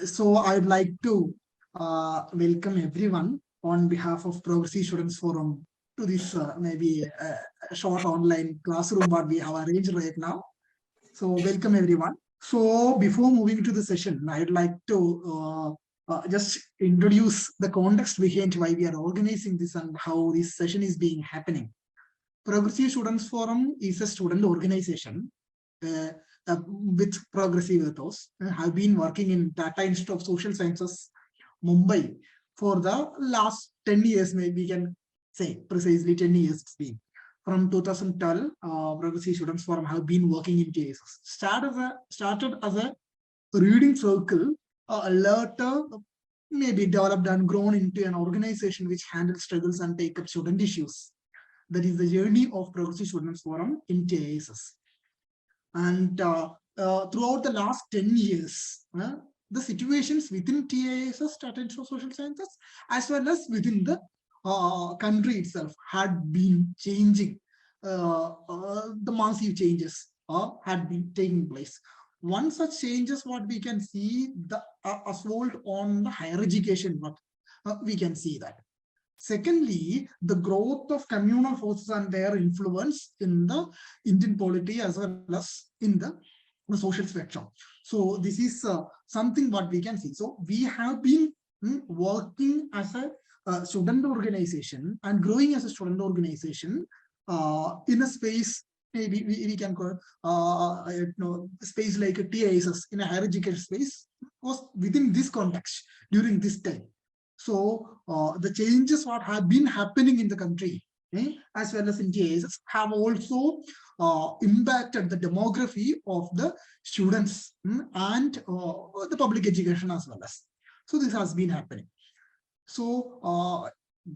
So I'd like to welcome everyone on behalf of Progressive Students Forum to this maybe a short online classroom what we have arranged right now. So welcome everyone. So before moving to the session, I'd like to just introduce the context behind why we are organizing this and how this session is being happening. Progressive Students Forum is a student organization with progressive ethos, have been working in Tata Institute of Social Sciences, Mumbai, for the last 10 years, maybe we can say precisely 10 years it's been. From 2012, Progressive Students Forum have been working in TISS. Started as a reading circle, later maybe developed and grown into an organization which handles struggles and take up student issues. That is the journey of Progressive Students Forum in TISS. And throughout the last 10 years, the situations within TISS, Tata Institute of Social Sciences, as well as within the country itself had been changing. The massive changes had been taking place. One such changes, what we can see, the assault on the higher education, what we can see that. Secondly, the growth of communal forces and their influence in the Indian polity as well as in the social spectrum. So this is something what we can see. So we have been working as a student organization and growing as a student organization in a space, maybe we can call space like a TISS in a higher education space was within this context during this time. So the changes what have been happening in the country, as well as in TISS, have also impacted the demography of the students and the public education as well as. So this has been happening. So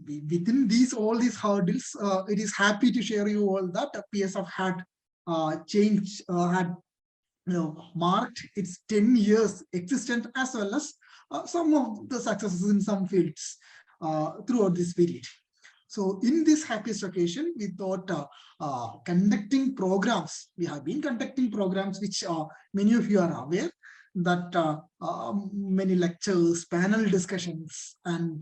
within all these hurdles, it is happy to share you all that PSF had changed, had marked its 10 years existence as well as some of the successes in some fields throughout this period. So in this happiest occasion, we thought conducting programs. We have been conducting programs which many of you are aware that many lectures, panel discussions, and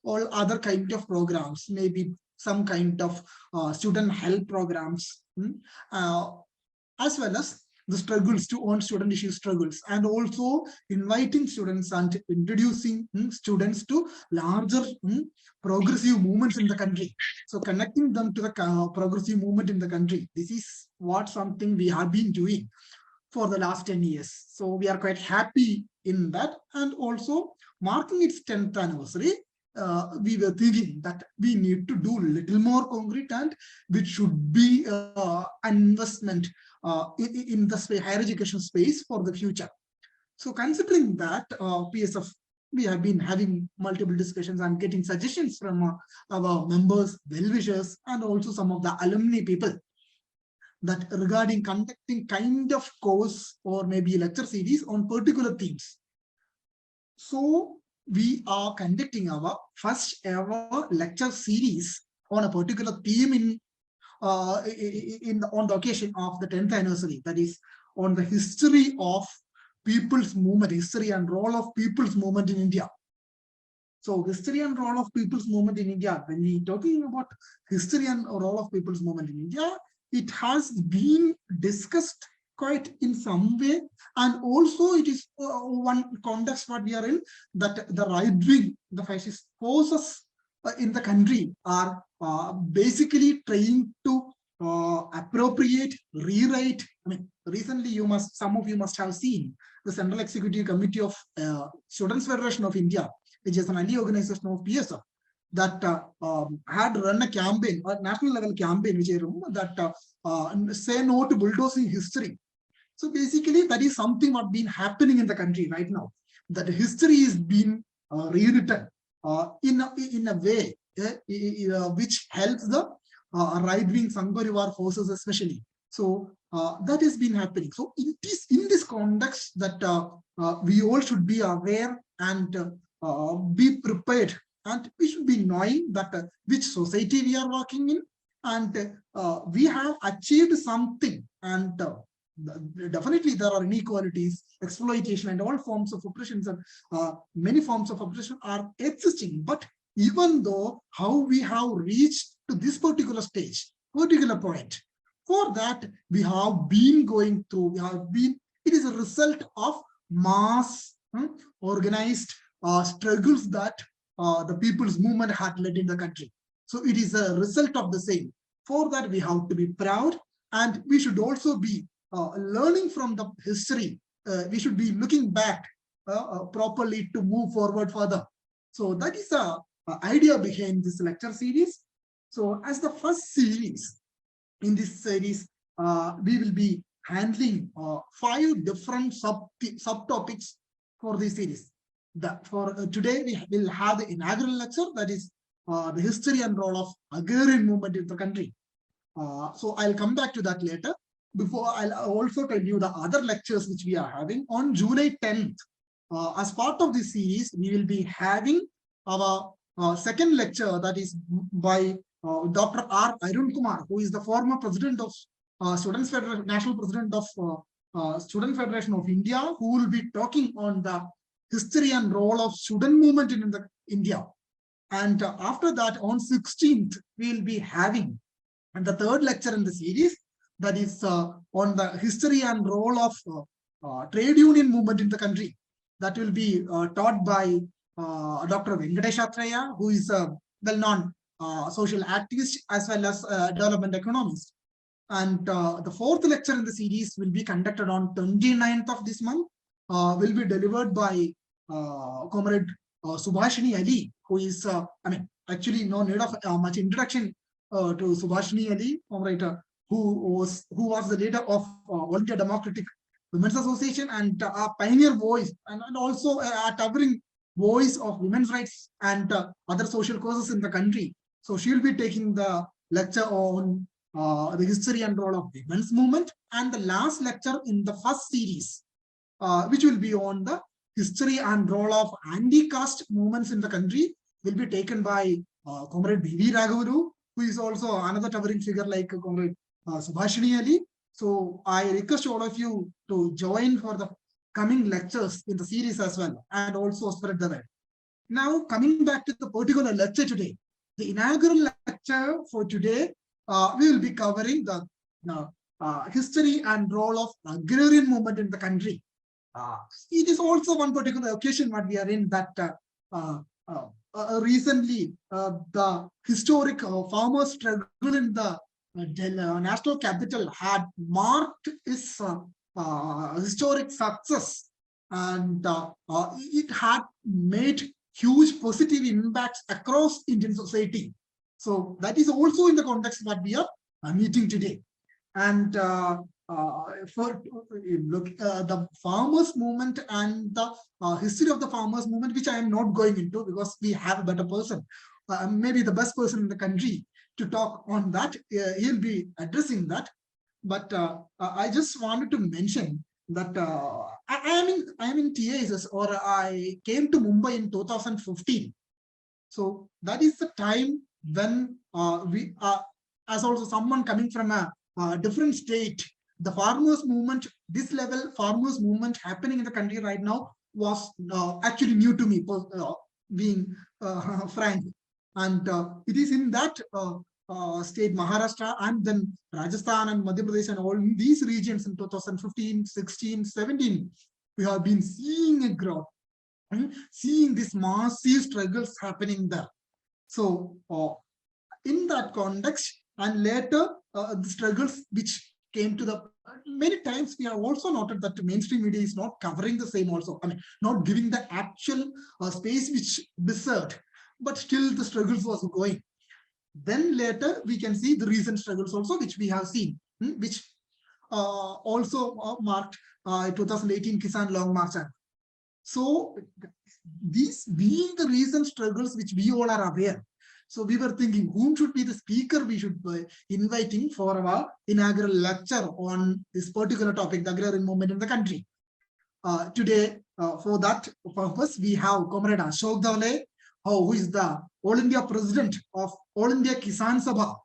all other kind of programs, maybe some kind of student help programs, as well as the struggles to own student issue struggles, and also inviting students and introducing students to larger progressive movements in the country. So connecting them to the progressive movement in the country. This is what something we have been doing for the last 10 years. So we are quite happy in that. And also marking its 10th anniversary, we were thinking that we need to do a little more concrete, and which should be an investment in the higher education space for the future. So considering that, PSF, we have been having multiple discussions and getting suggestions from our members, well-wishers, and also some of the alumni people that regarding conducting kind of course or maybe lecture series on particular themes. So we are conducting our first ever lecture series on a particular theme on the occasion of the 10th anniversary, that is on the history of people's movement, history and role of people's movement in India. So history and role of people's movement in India, when we talking about history and role of people's movement in India, it has been discussed quite in some way, and also it is one context what we are in, that the right wing, the fascist forces in the country are basically trying to appropriate, rewrite. I mean, recently some of you must have seen the Central Executive Committee of Students Federation of India, which is an ally organization of PSF, that had run a campaign, a national level campaign, which I remember, that say no to bulldozing history. So basically, that is something what been happening in the country right now. That history is being rewritten in a way which helps the right-wing Sanghparivar forces especially. So that has been happening. So it is in this context that we all should be aware and be prepared, and we should be knowing that which society we are working in, and we have achieved something, and definitely there are inequalities, exploitation, and all forms of oppressions, and many forms of oppression are existing. But even though how we have reached to this particular stage, particular point, for that we have been going through, it is a result of mass organized struggles that the people's movement had led in the country. So it is a result of the same. For that, we have to be proud, and we should also be learning from the history. We should be looking back properly to move forward further. So that is the idea behind this lecture series. So as the first series, in this series, we will be handling 5 different subtopics for this series. For today, we will have the inaugural lecture, that is the history and role of agrarian movement in the country. So I'll come back to that later. Before, I'll also tell you the other lectures which we are having on July 10th. As part of this series, we will be having our second lecture, that is by Dr. R. Arun Kumar, who is the former president of Students Federation, national president of Student Federation of India, who will be talking on the history and role of student movement in India. And after that, on 16th, we will be having the third lecture in the series, that is on the history and role of trade union movement in the country. That will be taught by Dr. Venkatesha, who is a well-known social activist as well as development economist. And the fourth lecture in the series will be conducted on 29th of this month, will be delivered by Comrade Subhashini Ali, who is, actually no need of much introduction to Subhashini Ali, comrade, who was the leader of All India Democratic Women's Association, and a pioneer voice, and also a towering voice of women's rights and other social causes in the country. So she will be taking the lecture on the history and role of women's movement. And the last lecture in the first series, which will be on the history and role of anti-caste movements in the country, will be taken by Comrade B.V. Raghavulu, who is also another towering figure like Comrade Subhashini Ali. So I request all of you to join for the coming lectures in the series as well, and also spread the word. Now, coming back to the particular lecture today, the inaugural lecture for today, we will be covering the history and role of agrarian movement in the country. It is also one particular occasion what we are in, that recently the historic farmer struggle in the national capital had marked its historic success, and it had made huge positive impacts across Indian society. So that is also in the context that we are meeting today. And for the farmers movement and the history of the farmers movement, which I am not going into because we have a better person, maybe the best person in the country to talk on that. He'll be addressing that. But I just wanted to mention that I am in TISS, or I came to Mumbai in 2015. So that is the time when we as also someone coming from a different state, the farmers movement, this level farmers movement happening in the country right now was actually new to me, being frank. And it is in that state, Maharashtra, and then Rajasthan and Madhya Pradesh and all these regions in 2015, 16, 17, we have been seeing a growth, seeing these massive struggles happening there. So in that context, and later the struggles which came to the many times, we have also noted that the mainstream media is not covering the same also. Not giving the actual space which deserved, but still the struggles was going. Then later we can see the recent struggles also, which we have seen, which also marked 2018 Kisan Long March. So these being the recent struggles which we all are aware. So we were thinking, whom should be the speaker we should be inviting for our inaugural lecture on this particular topic, the agrarian movement in the country. Today, for that purpose, we have Comrade Ashok Dhawale, who is the All India President of All India Kisan Sabha,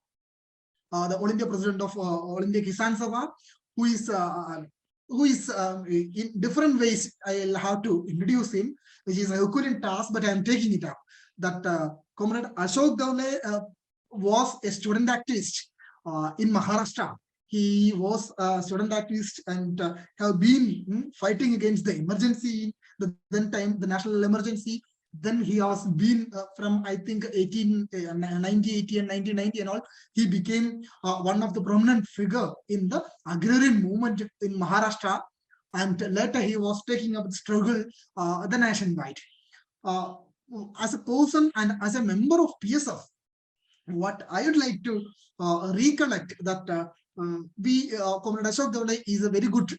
the All India President of All India Kisan Sabha, who is in different ways. I'll have to introduce him, which is a Herculean task, but I'm taking it up. That Comrade Ashok Dhawale was a student activist in Maharashtra. He was a student activist and have been fighting against the emergency, the then time, the national emergency. Then he has been from, I think, 1980 and 1990 and all. He became one of the prominent figure in the agrarian movement in Maharashtra. And later he was taking up the struggle the nationwide. As a person and as a member of PSF, what I would like to recollect that Comrade Ashok Dhawale is a very good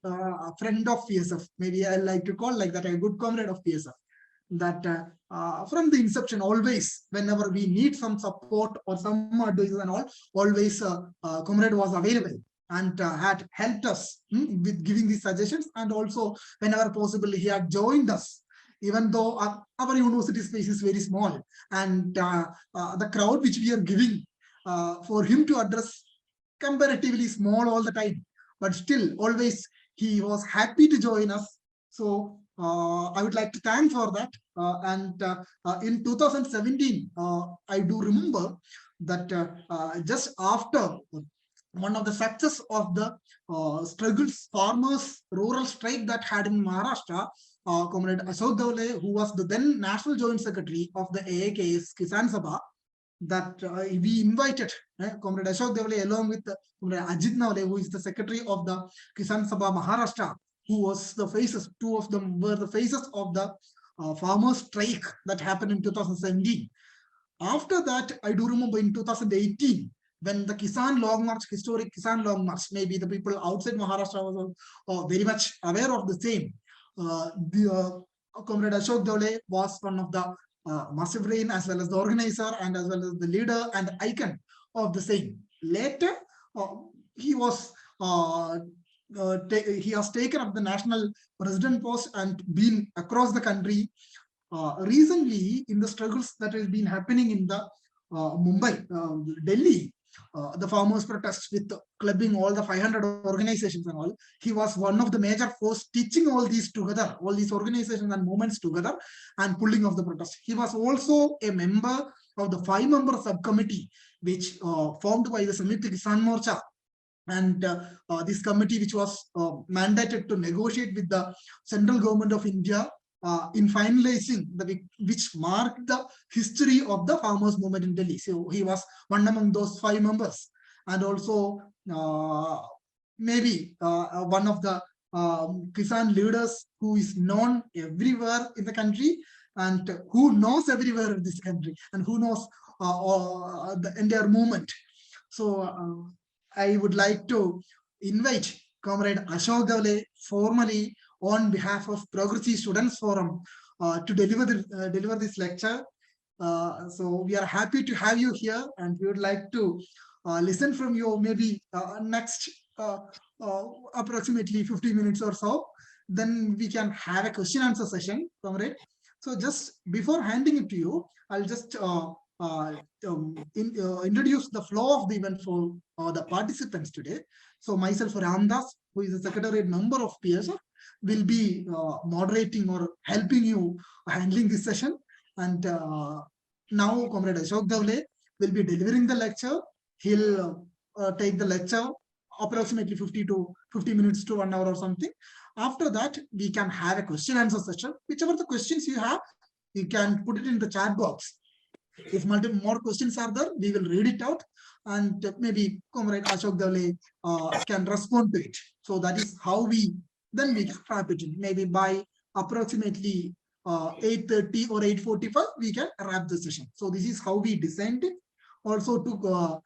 friend of PSF. Maybe I like to call like that a good comrade of PSF. That from the inception, always, whenever we need some support or some advice and all, always comrade was available and had helped us with giving these suggestions. And also, whenever possible, he had joined us, even though our university space is very small, and the crowd which we are giving for him to address comparatively small all the time, but still always he was happy to join us. So I would like to thank for that. And in 2017, I do remember that just after one of the success of the struggles, farmers' rural strike that had in Maharashtra, Comrade Ashok Dhawale, who was the then National Joint Secretary of the AIKS Kisan Sabha, that we invited Comrade Ashok Dhawale along with Comrade Ajit Nawale, who is the Secretary of the Kisan Sabha Maharashtra, who was the faces, two of them were the faces of the farmers' strike that happened in 2017. After that, I do remember in 2018, when the Kisan Long March, historic Kisan Long March, maybe the people outside Maharashtra was very much aware of the same. Comrade Ashok Dhawale was one of the massive brain, as well as the organizer and as well as the leader and the icon of the same. Later, he was he has taken up the national president post and been across the country. Recently, in the struggles that has been happening in the Mumbai, Delhi, the farmers' protests with clubbing all the 500 organizations and all, he was one of the major force teaching all these together, all these organizations and movements together and pulling off the protest. He was also a member of the 5-member subcommittee which formed by the Samyukta Kisan Morcha. And this committee, which was mandated to negotiate with the central government of India in finalizing which marked the history of the farmers' movement in Delhi. So he was one among those 5 members, and also maybe one of the Kisan leaders who is known everywhere in the country and who knows everywhere in this country and who knows the entire movement. So I would like to invite Comrade Ashok Dhawale formally on behalf of Progressive Students Forum to deliver this lecture. So we are happy to have you here, and we would like to listen from you maybe next approximately 50 minutes or so. Then we can have a question answer session, Comrade. So just before handing it to you, I'll just introduce the flow of the event for the participants today. So myself, Ramdas, who is the Secretariat member of PSF, will be moderating or helping you handling this session. And now Comrade Ashok Dhawale will be delivering the lecture. He'll take the lecture approximately 50 minutes to 1 hour or something. After that, we can have a question answer session. Whichever the questions you have, you can put it in the chat box. If multiple more questions are there, we will read it out, and maybe Comrade Ashok Dhawale can respond to it. So that is how we wrap it in. Maybe by approximately 8:30 or 8:45, we can wrap the session. So this is how we designed it. Also to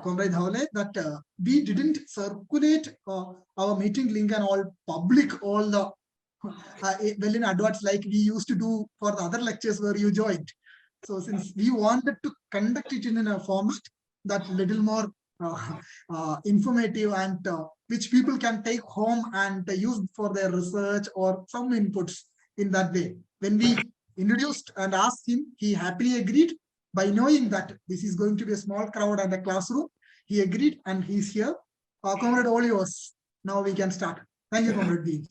Comrade Dhawale, that we didn't circulate our meeting link and all public, all the well in advance like we used to do for the other lectures where you joined. So since we wanted to conduct it in a format that little more informative and which people can take home and use for their research or some inputs in that way. When we introduced and asked him, he happily agreed. By knowing that this is going to be a small crowd and a classroom, he agreed and he's here. Comrade, all yours. Now we can start. Thank you, Comrade Deep.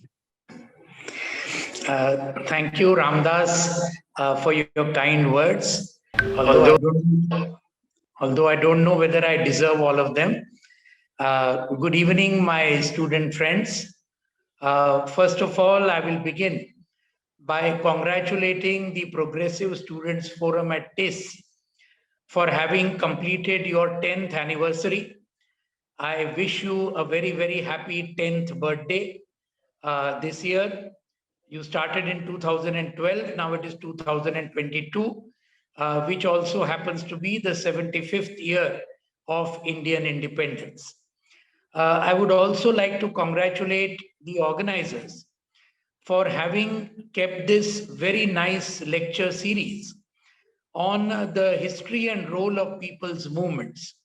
Thank you, Ramdas, for your kind words. Although I don't know whether I deserve all of them. Good evening, my student friends. First of all, I will begin by congratulating the Progressive Students Forum at TISS for having completed your 10th anniversary. I wish you a very, very happy 10th birthday this year. You started in 2012, now it is 2022, which also happens to be the 75th year of Indian independence. I would also like to congratulate the organizers for having kept this very nice lecture series on the history and role of people's movements.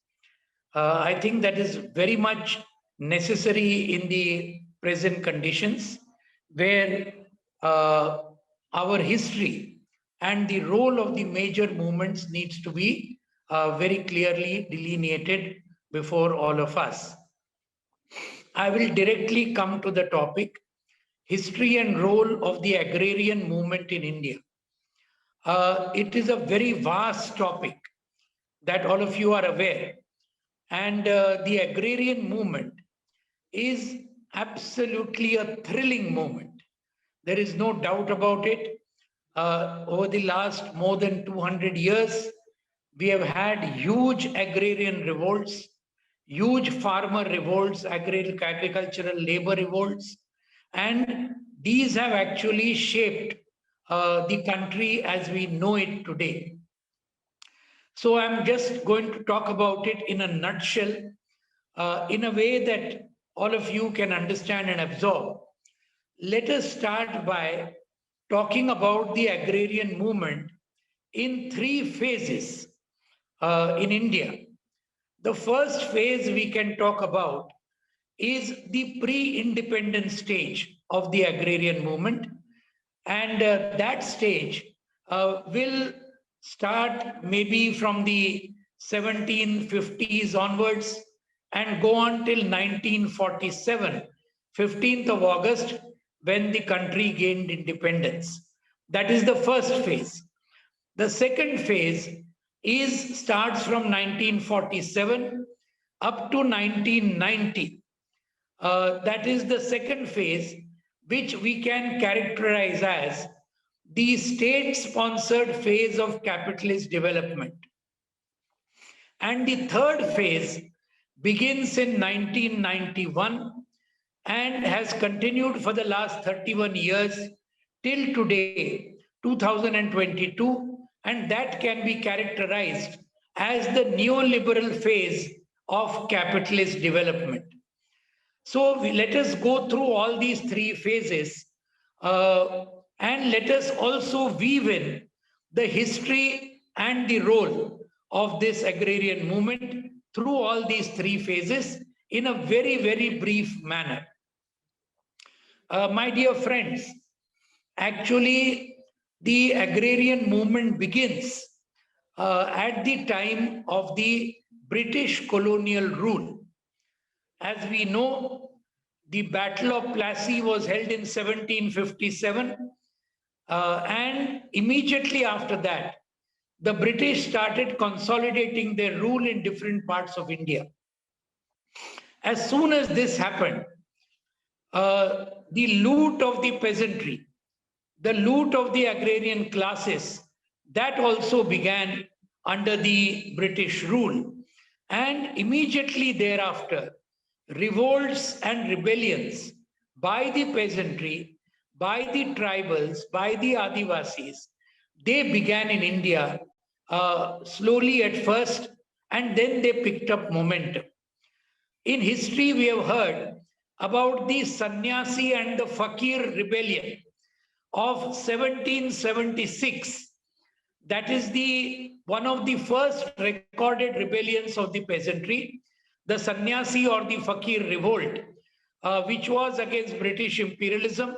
I think that is very much necessary in the present conditions where our history and the role of the major movements needs to be very clearly delineated before all of us. I will directly come to the topic, history and role of the agrarian movement in India. It is a very vast topic that all of you are aware. And the agrarian movement is absolutely a thrilling movement. There is no doubt about it. Over the last more than 200 years, we have had huge agrarian revolts, huge farmer revolts, agricultural labor revolts, and these have actually shaped the country as we know it today. So I'm just going to talk about it in a nutshell, in a way that all of you can understand and absorb. Let us start by talking about the agrarian movement in 3 phases in India. The first phase we can talk about is the pre-independence stage of the agrarian movement. And that stage will start maybe from the 1750s onwards and go on till 1947, 15th of August, when the country gained independence. That is the first phase. The second phase starts from 1947 up to 1990. That is the second phase, which we can characterize as the state-sponsored phase of capitalist development. And the third phase begins in 1991 and has continued for the last 31 years till today, 2022, and that can be characterized as the neoliberal phase of capitalist development. So let us go through all these 3 phases and let us also weave in the history and the role of this agrarian movement through all these 3 phases in a very, very brief manner. My dear friends, actually the agrarian movement begins at the time of the British colonial rule. As we know, the Battle of Plassey was held in 1757, and immediately after that, the British started consolidating their rule in different parts of India. As soon as this happened, the loot of the peasantry, the loot of the agrarian classes, that also began under the British rule. And immediately thereafter, revolts and rebellions by the peasantry, by the tribals, by the Adivasis, they began in India slowly at first, and then they picked up momentum. In history, we have heard about the Sannyasi and the Fakir rebellion of 1776. That is one of the first recorded rebellions of the peasantry, the Sannyasi or the Fakir revolt, which was against British imperialism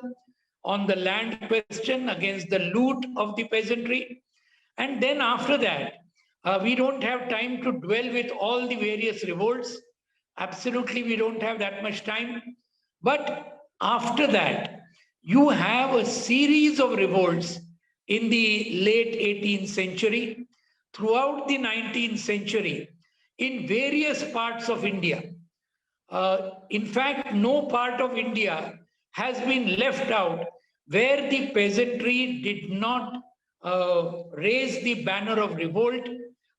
on the land question, against the loot of the peasantry. And then after that, we don't have time to dwell with all the various revolts. Absolutely, we don't have that much time. But after that, you have a series of revolts in the late 18th century, throughout the 19th century, in various parts of India. In fact, no part of India has been left out where the peasantry did not raise the banner of revolt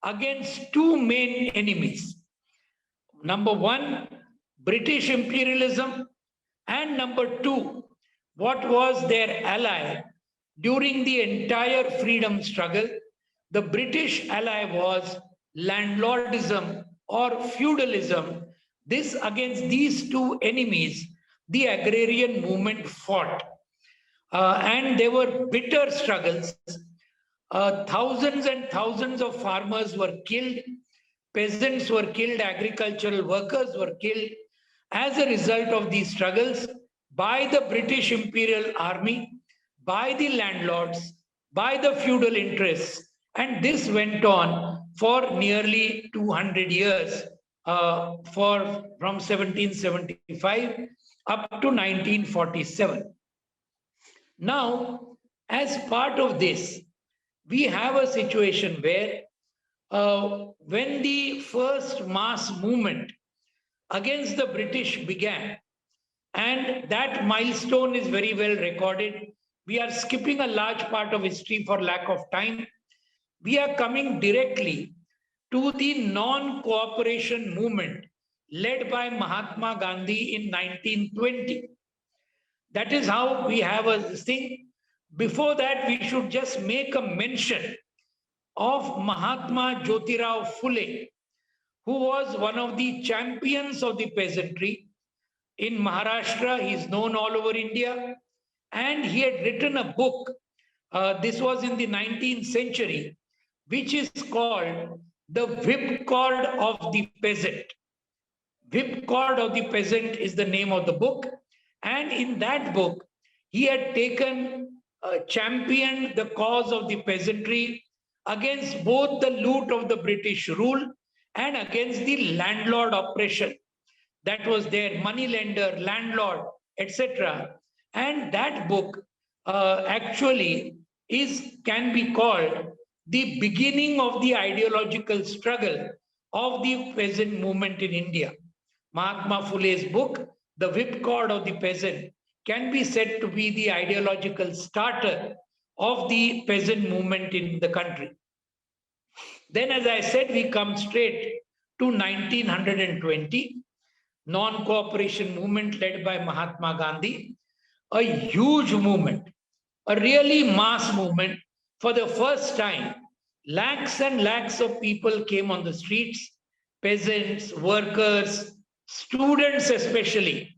against two main enemies. Number one, British imperialism, and number two, what was their ally during the entire freedom struggle? The British ally was landlordism or feudalism. This against these two enemies, the agrarian movement fought. And there were bitter struggles. Thousands and thousands of farmers were killed, peasants were killed, agricultural workers were killed as a result of these struggles by the British Imperial Army, by the landlords, by the feudal interests. And this went on for nearly 200 years, from 1775 up to 1947. Now, as part of this, we have a situation where when the first mass movement against the British began, and that milestone is very well recorded. We are skipping a large part of history for lack of time. We are coming directly to the non-cooperation movement led by Mahatma Gandhi in 1920. That is how we have a thing. Before that, we should just make a mention of Mahatma Jyotirao Phule, who was one of the champions of the peasantry. In Maharashtra, he is known all over India. And he had written a book, this was in the 19th century, which is called The Whipcord of the Peasant. Whipcord of the Peasant is the name of the book. And in that book, he had championed the cause of the peasantry against both the loot of the British rule and against the landlord oppression that was there, moneylender, landlord, etc. And that book actually can be called the beginning of the ideological struggle of the peasant movement in India. Mahatma Phule's book, The Whipcord of the Peasant, can be said to be the ideological starter of the peasant movement in the country. Then, as I said, we come straight to 1920, non-cooperation movement led by Mahatma Gandhi, a huge movement, a really mass movement. For the first time, lakhs and lakhs of people came on the streets, peasants, workers, students especially.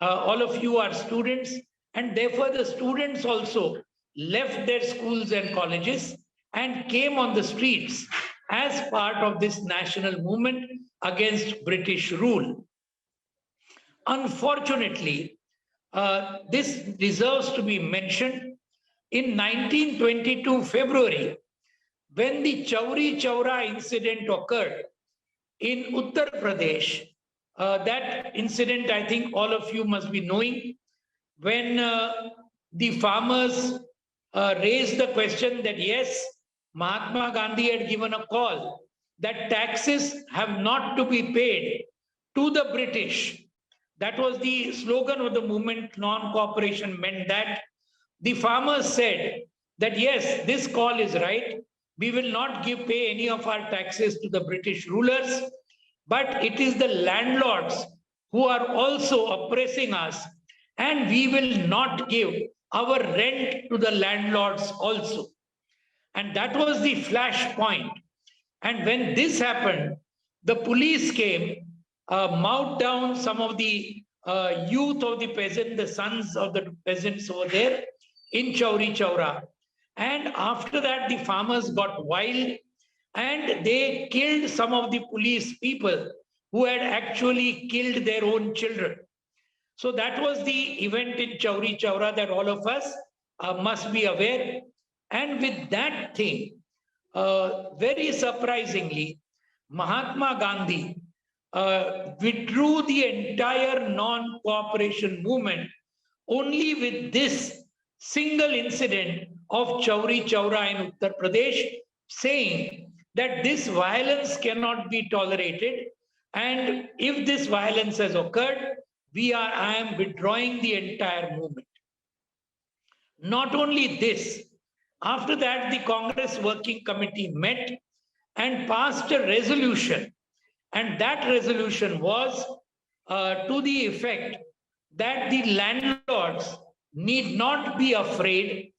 All of you are students, and therefore the students also left their schools and colleges and came on the streets as part of this national movement against British rule. Unfortunately, this deserves to be mentioned. In 1922 February, when the Chauri Chaura incident occurred in Uttar Pradesh, that incident, I think all of you must be knowing, when the farmers raised the question that yes, Mahatma Gandhi had given a call that taxes have not to be paid to the British. That was the slogan of the movement. Non-cooperation meant that the farmers said that yes, this call is right. We will not pay any of our taxes to the British rulers, but it is the landlords who are also oppressing us, and we will not give our rent to the landlords also. And that was the flash point. And when this happened, the police came, mowed down some of the youth of the peasant, the sons of the peasants over there in Chauri Chaura. And after that, the farmers got wild and they killed some of the police people who had actually killed their own children. So that was the event in Chauri Chaura that all of us must be aware. And with that thing, very surprisingly, Mahatma Gandhi withdrew the entire non-cooperation movement only with this single incident of Chauri Chaura in Uttar Pradesh, saying that this violence cannot be tolerated, and if this violence has occurred, I am withdrawing the entire movement. Not only this, after that, the Congress Working Committee met and passed a resolution, and that resolution was to the effect that the landlords need not be afraid.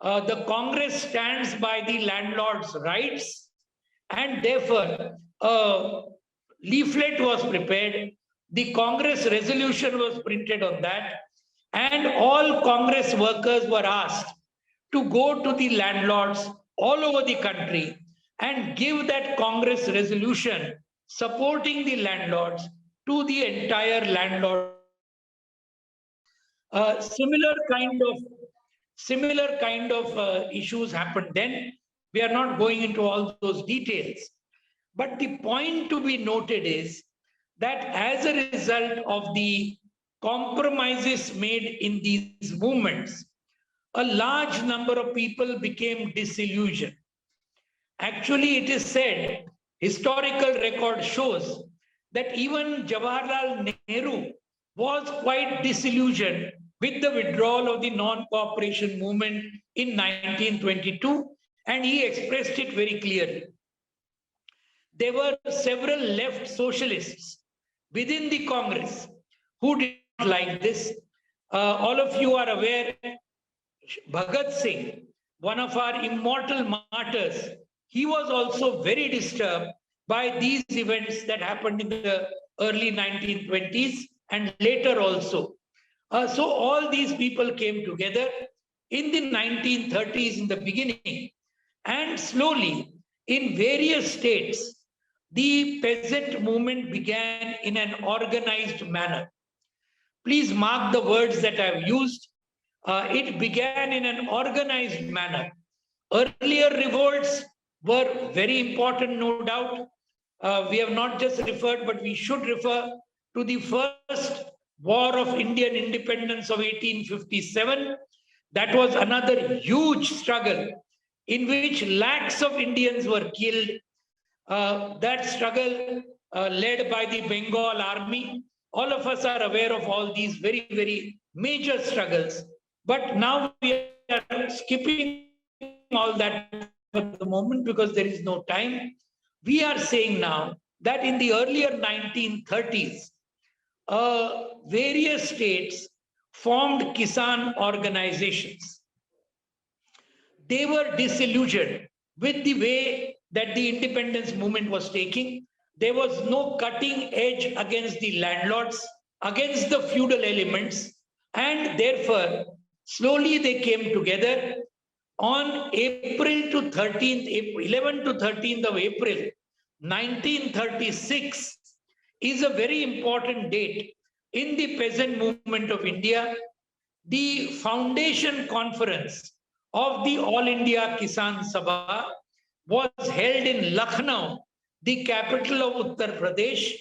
The Congress stands by the landlords' rights, and therefore a leaflet was prepared. The Congress resolution was printed on that, and all Congress workers were asked to go to the landlords all over the country and give that Congress resolution supporting the landlords to the entire landlord. Similar kind of issues happened then. We are not going into all those details. But the point to be noted is that as a result of the compromises made in these movements, a large number of people became disillusioned. Actually, it is said, historical record shows that even Jawaharlal Nehru was quite disillusioned with the withdrawal of the non-cooperation movement in 1922, and he expressed it very clearly. There were several left socialists within the Congress who did not like this. All of you are aware, Bhagat Singh, one of our immortal martyrs, he was also very disturbed by these events that happened in the early 1920s and later also. So all these people came together in the 1930s in the beginning, and slowly in various states, the peasant movement began in an organized manner. Please mark the words that I've used. It began in an organized manner. Earlier revolts were very important, no doubt. We have not just referred, but we should refer to the first War of Indian Independence of 1857. That was another huge struggle in which lakhs of Indians were killed. That struggle led by the Bengal army. All of us are aware of all these very, very major struggles. But now we are skipping all that for the moment because there is no time. We are saying now that in the earlier 1930s, various states formed Kisan organizations. They were disillusioned with the way that the independence movement was taking. There was no cutting edge against the landlords, against the feudal elements, and therefore, slowly they came together. On 11 to 13th of April, 1936 is a very important date in the peasant movement of India. The foundation conference of the All India Kisan Sabha was held in Lucknow, the capital of Uttar Pradesh,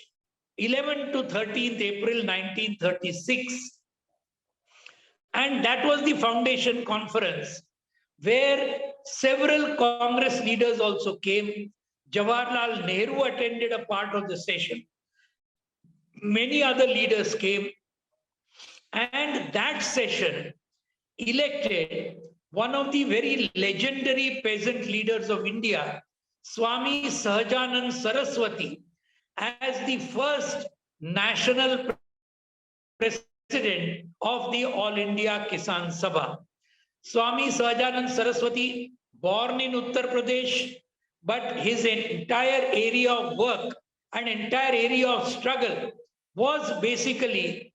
11 to 13th April 1936. And that was the foundation conference where several Congress leaders also came. Jawaharlal Nehru attended a part of the session. Many other leaders came. And that session elected one of the very legendary peasant leaders of India, Swami Sahajanand Saraswati, as the first national president of the All India Kisan Sabha. Swami Sahajanand Saraswati, born in Uttar Pradesh, but his entire area of work and entire area of struggle was basically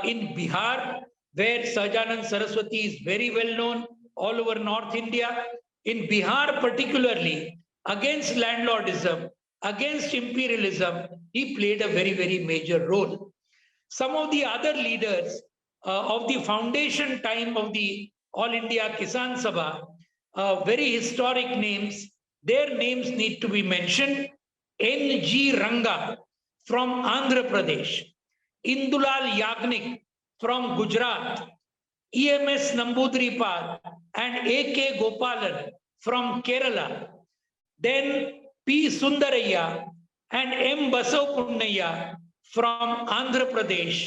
in Bihar, where Sahajanand Saraswati is very well known all over North India. In Bihar particularly, against landlordism, against imperialism, he played a very, very major role. Some of the other leaders of the foundation time of the All India Kisan Sabha, very historic names, their names need to be mentioned. N.G. Ranga, from Andhra Pradesh, Indulal Yagnik from Gujarat, EMS Namboodiripad and AK Gopalan from Kerala, then P. Sundaraya and M. Basavupunnaiah from Andhra Pradesh,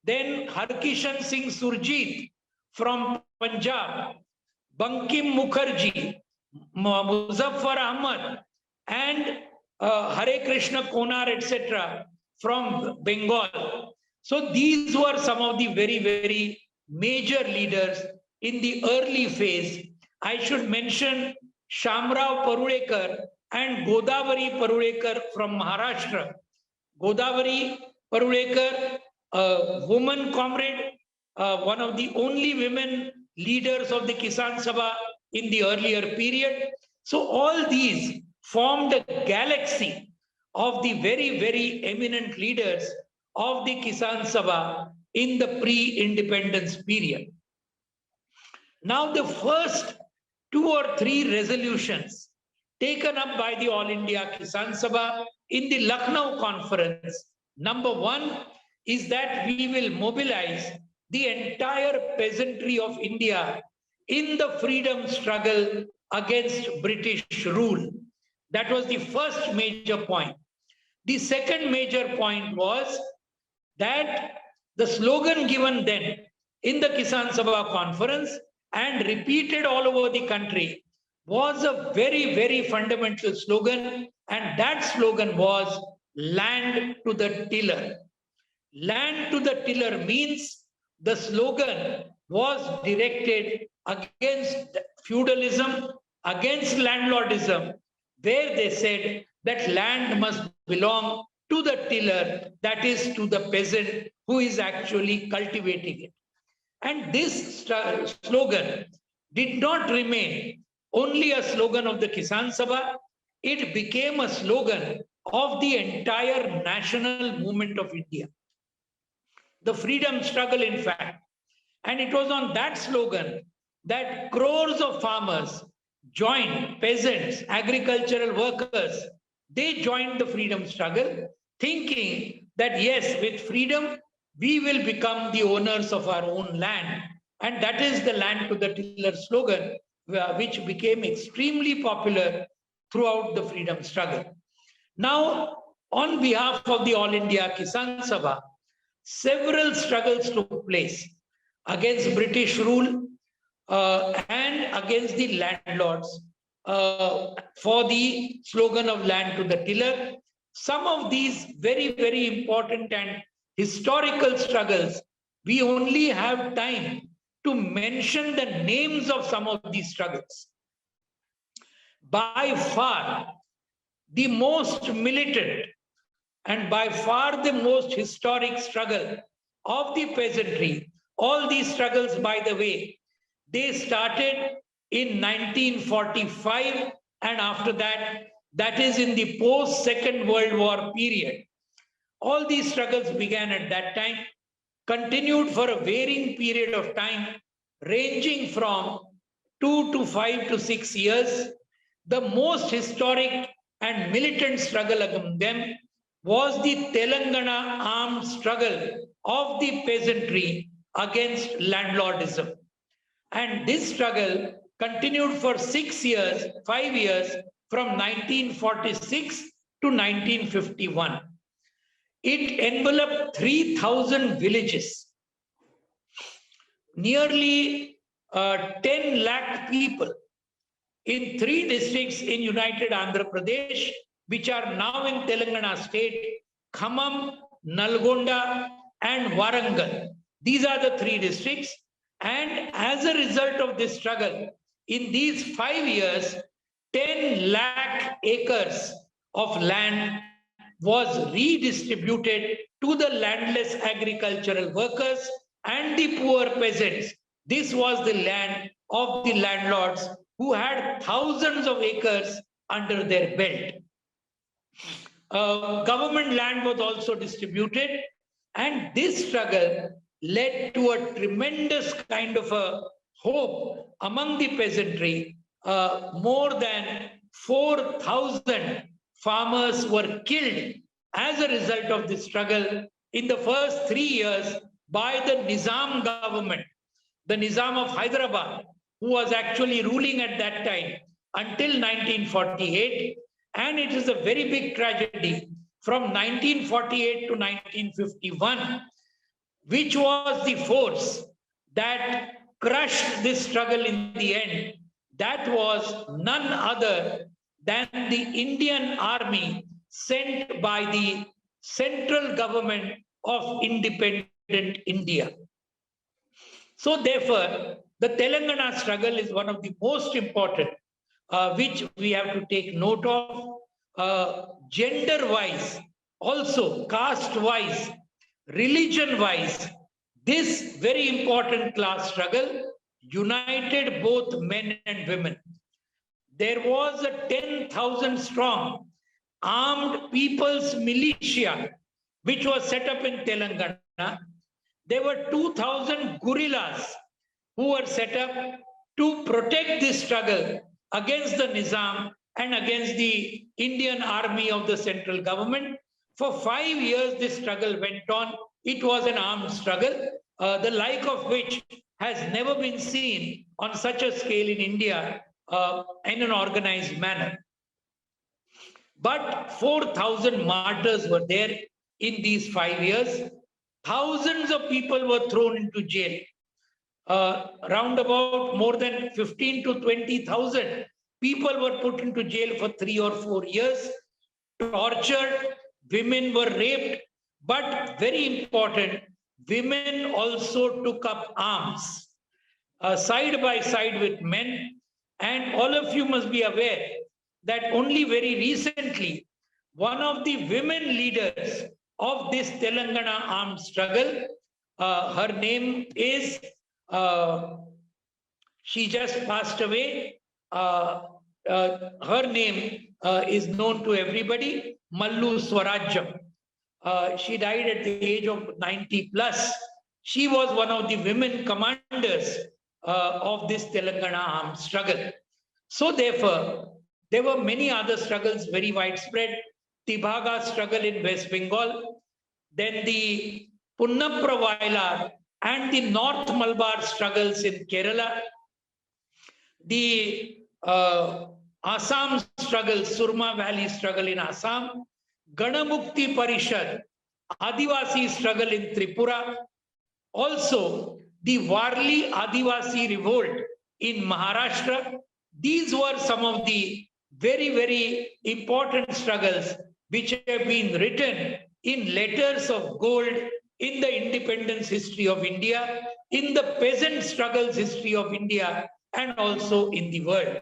then Harkishan Singh Surjit from Punjab, Bankim Mukherjee, Muzaffar Ahmad, and Hare Krishna Konar, etc., from Bengal. So these were some of the very, very major leaders in the early phase. I should mention Shamrao Parulekar and Godavari Parulekar from Maharashtra. Godavari Parulekar, a woman comrade, one of the only women leaders of the Kisan Sabha in the earlier period. So all these formed a galaxy of the very, very eminent leaders of the Kisan Sabha in the pre-independence period. Now the first 2 or 3 resolutions taken up by the All India Kisan Sabha in the Lucknow conference. Number 1 is that we will mobilize the entire peasantry of India in the freedom struggle against British rule. That was the first major point. The second major point was that the slogan given then in the Kisan Sabha conference and repeated all over the country was a very, very fundamental slogan, and that slogan was land to the tiller. Land to the tiller means the slogan was directed against feudalism, against landlordism, where they said that land must belong to the tiller, that is to the peasant who is actually cultivating it. And this slogan did not remain only a slogan of the Kisan Sabha, it became a slogan of the entire national movement of India. The freedom struggle, in fact. And it was on that slogan that crores of farmers joined, peasants, agricultural workers, they joined the freedom struggle, thinking that yes, with freedom, we will become the owners of our own land. And that is the land to the tiller slogan, which became extremely popular throughout the freedom struggle. Now, on behalf of the All India Kisan Sabha, several struggles took place against British rule and against the landlords for the slogan of land to the tiller. Some of these very, very important and historical struggles, we only have time to mention the names of some of these struggles. By far, the most militant and by far the most historic struggle of the peasantry, all these struggles, by the way, they started in 1945, and after that, that is in the post-Second World War period. All these struggles began at that time, continued for a varying period of time, ranging from 2 to 5 to 6 years. The most historic and militant struggle among them was the Telangana armed struggle of the peasantry against landlordism. And this struggle continued for 6 years, 5 years, from 1946 to 1951. It enveloped 3,000 villages, nearly 10 lakh people in 3 districts in United Andhra Pradesh, which are now in Telangana state: Khammam, Nalgonda, and Warangal. These are the 3 districts. And as a result of this struggle, in these 5 years, 10 lakh acres of land was redistributed to the landless agricultural workers and the poor peasants. This was the land of the landlords who had thousands of acres under their belt. Government land was also distributed, and this struggle led to a tremendous kind of a hope among the peasantry. More than 4,000 farmers were killed as a result of this struggle in the first 3 years by the Nizam government, the Nizam of Hyderabad, who was actually ruling at that time until 1948. And it is a very big tragedy from 1948 to 1951, which was the force that crushed this struggle in the end. That was none other than the Indian army sent by the central government of independent India. So therefore, the Telangana struggle is one of the most important, which we have to take note of, gender-wise, also caste-wise, religion-wise. This very important class struggle united both men and women. There was a 10,000 strong armed people's militia, which was set up in Telangana. There were 2,000 guerrillas who were set up to protect this struggle against the Nizam and against the Indian army of the central government. For 5 years, this struggle went on. It was an armed struggle, the like of which has never been seen on such a scale in India in an organized manner. But 4,000 martyrs were there in these 5 years. Thousands of people were thrown into jail. Round about more than 15 to 20,000 people were put into jail for 3 or 4 years, tortured, women were raped, but very important, women also took up arms side by side with men. And all of you must be aware that only very recently, one of the women leaders of this Telangana armed struggle, her name is, she just passed away. Her name is known to everybody, Mallu Swarajam. She died at the age of 90 plus. She was one of the women commanders of this Telangana armed struggle. So therefore, there were many other struggles very widespread. Tibhaga struggle in West Bengal, then the Punnapra Vailar and the North Malabar struggles in Kerala, the Assam struggle, Surma Valley struggle in Assam, Ganamukti Parishad, Adivasi struggle in Tripura, also the Warli Adivasi revolt in Maharashtra. These were some of the very, very important struggles which have been written in letters of gold in the independence history of India, in the peasant struggles history of India, and also in the world.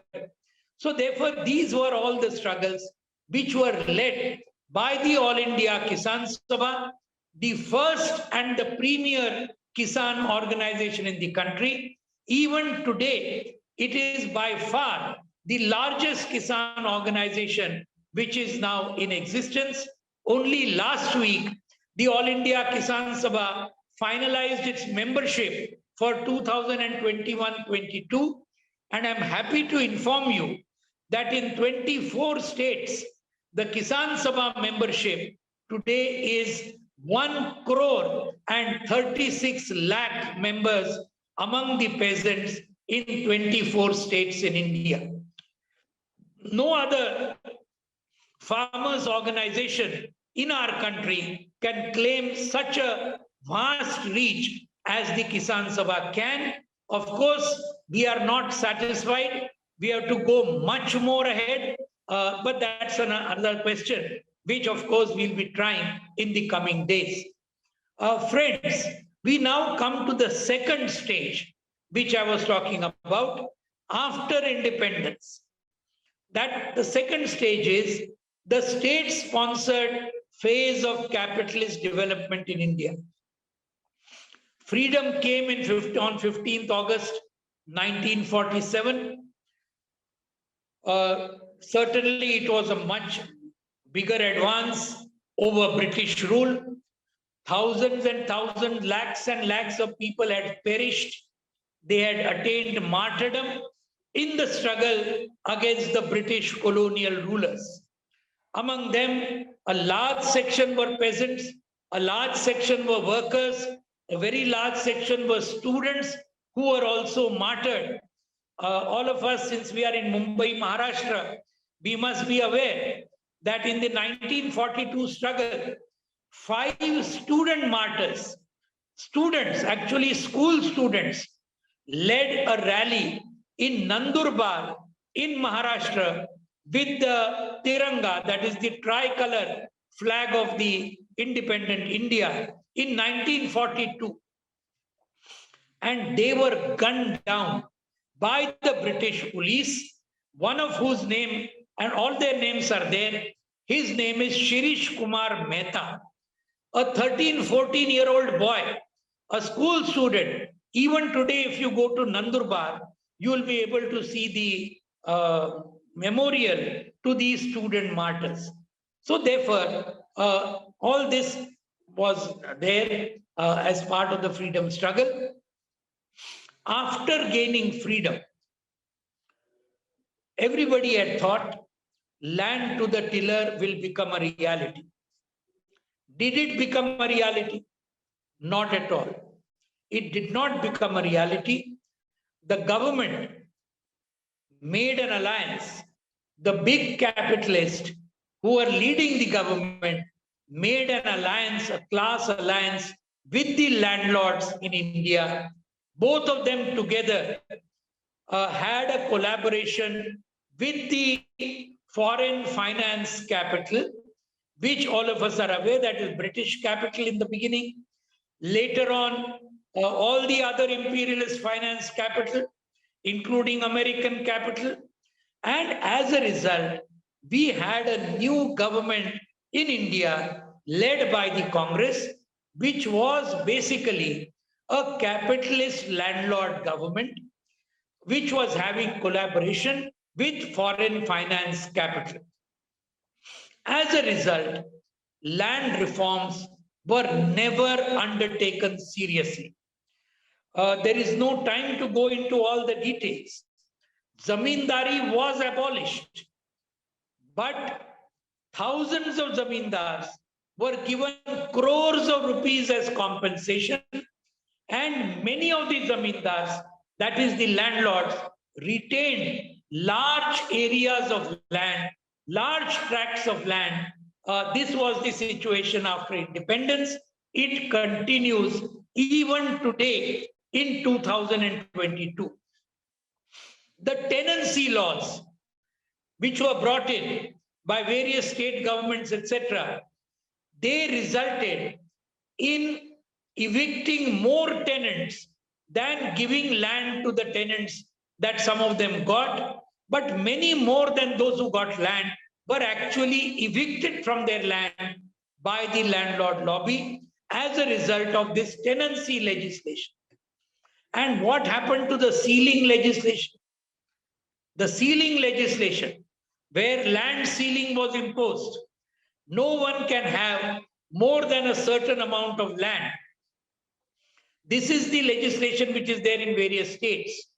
So therefore, these were all the struggles which were led by the All India Kisan Sabha, the first and the premier Kisan organization in the country. Even today, it is by far the largest Kisan organization which is now in existence. Only last week, the All India Kisan Sabha finalized its membership for 2021-22, and I'm happy to inform you that in 24 states, the Kisan Sabha membership today is 1 crore and 36 lakh members among the peasants in 24 states in India. No other farmers' organization in our country can claim such a vast reach as the Kisan Sabha can. Of course, we are not satisfied. We have to go much more ahead, but that's another question, which of course we'll be trying in the coming days. Friends, we now come to the second stage, which I was talking about, after independence. That the second stage is the state-sponsored phase of capitalist development in India. Freedom came on 15th August 1947. Certainly it was a much bigger advance over British rule. Thousands and thousands, lakhs and lakhs of people had perished. They had attained martyrdom in the struggle against the British colonial rulers. Among them, a large section were peasants, a large section were workers, a very large section were students who were also martyred. All of us, since we are in Mumbai, Maharashtra, we must be aware that in the 1942 struggle, 5 student martyrs, students, actually school students, led a rally in Nandurbar in Maharashtra with the Tiranga, that is the tricolor flag of the independent India, in 1942. And they were gunned down by the British police, one of whose name, and all their names are there, his name is Shirish Kumar Mehta, a 13, 14-year-old boy, a school student. Even today, if you go to Nandurbar, you will be able to see the memorial to these student martyrs. So therefore, all this was there as part of the freedom struggle. After gaining freedom, everybody had thought land to the tiller will become a reality. Did it become a reality? Not at all. It did not become a reality. The government made an alliance. The big capitalists who were leading the government made an alliance, a class alliance with the landlords in India. Both of them together had a collaboration with the foreign finance capital, which all of us are aware that is British capital in the beginning. Later on, all the other imperialist finance capital, including American capital. And as a result, we had a new government in India led by the Congress, which was basically a capitalist landlord government, which was having collaboration with foreign finance capital. As a result, land reforms were never undertaken seriously. There is no time to go into all the details. Zamindari was abolished, but thousands of zamindars were given crores of rupees as compensation, and many of the zamindars, that is the landlords, retained large areas of land, large tracts of land. This was the situation after independence. It continues even today in 2022. The tenancy laws, which were brought in by various state governments, etc., they resulted in evicting more tenants than giving land to the tenants that some of them got, but many more than those who got land were actually evicted from their land by the landlord lobby as a result of this tenancy legislation. And what happened to the ceiling legislation? The ceiling legislation, where land ceiling was imposed, no one can have more than a certain amount of land. This is the legislation which is there in various states.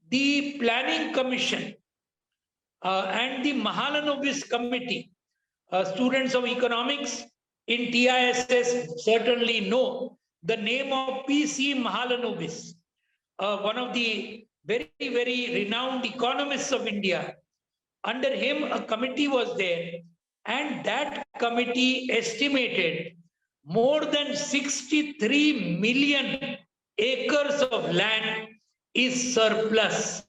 The Planning Commission and the Mahalanobis Committee, students of economics in TISS certainly know the name of P.C. Mahalanobis, one of the very, very renowned economists of India. Under him, a committee was there, and that committee estimated more than 63 million acres of land is surplus.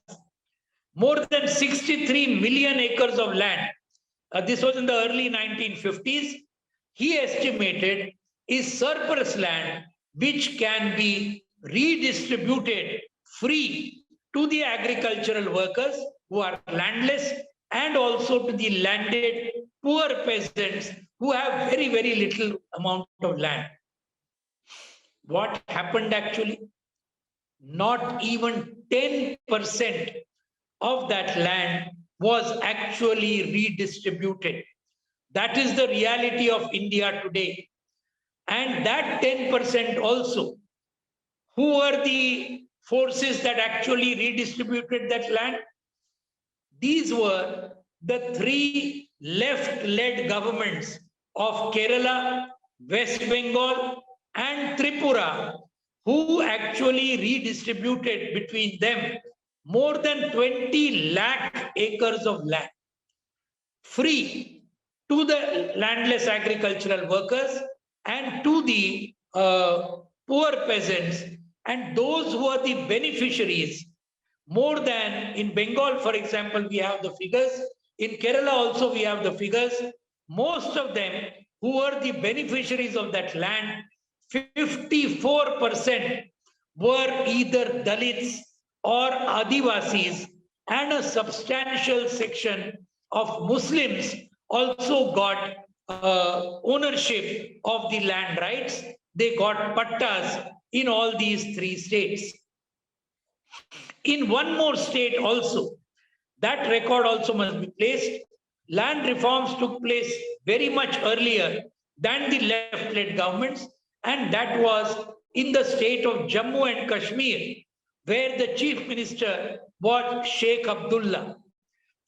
More than 63 million acres of land. This was in the early 1950s. He estimated is surplus land which can be redistributed free to the agricultural workers who are landless, and also to the landed poor peasants who have very, very little amount of land. What happened actually? Not even 10% of that land was actually redistributed. That is the reality of India today. And that 10% also, who were the forces that actually redistributed that land? These were the 3 left-led governments of Kerala, West Bengal, and Tripura, who actually redistributed between them more than 20 lakh acres of land free to the landless agricultural workers and to the poor peasants, and those who are the beneficiaries. More than in Bengal, for example, we have the figures. In Kerala also we have the figures. Most of them who were the beneficiaries of that land, 54% were either Dalits or Adivasis, and a substantial section of Muslims also got ownership of the land rights. They got pattas in all these three states. In one more state also, that record also must be placed. Land reforms took place very much earlier than the left-led governments, and that was in the state of Jammu and Kashmir, where the chief minister was Sheikh Abdullah.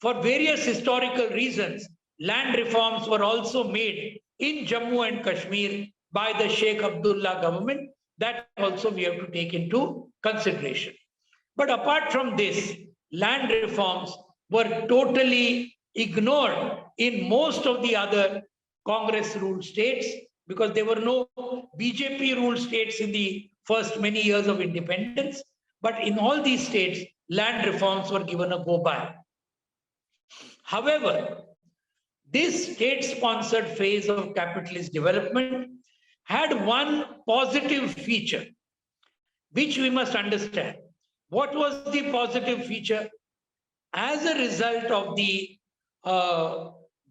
For various historical reasons, land reforms were also made in Jammu and Kashmir by the Sheikh Abdullah government. That also we have to take into consideration. But apart from this, land reforms were totally ignored in most of the other Congress-ruled states, because there were no BJP-ruled states in the first many years of independence. But in all these states, land reforms were given a go-by. However, this state-sponsored phase of capitalist development had one positive feature, which we must understand. What was the positive feature? As a result of the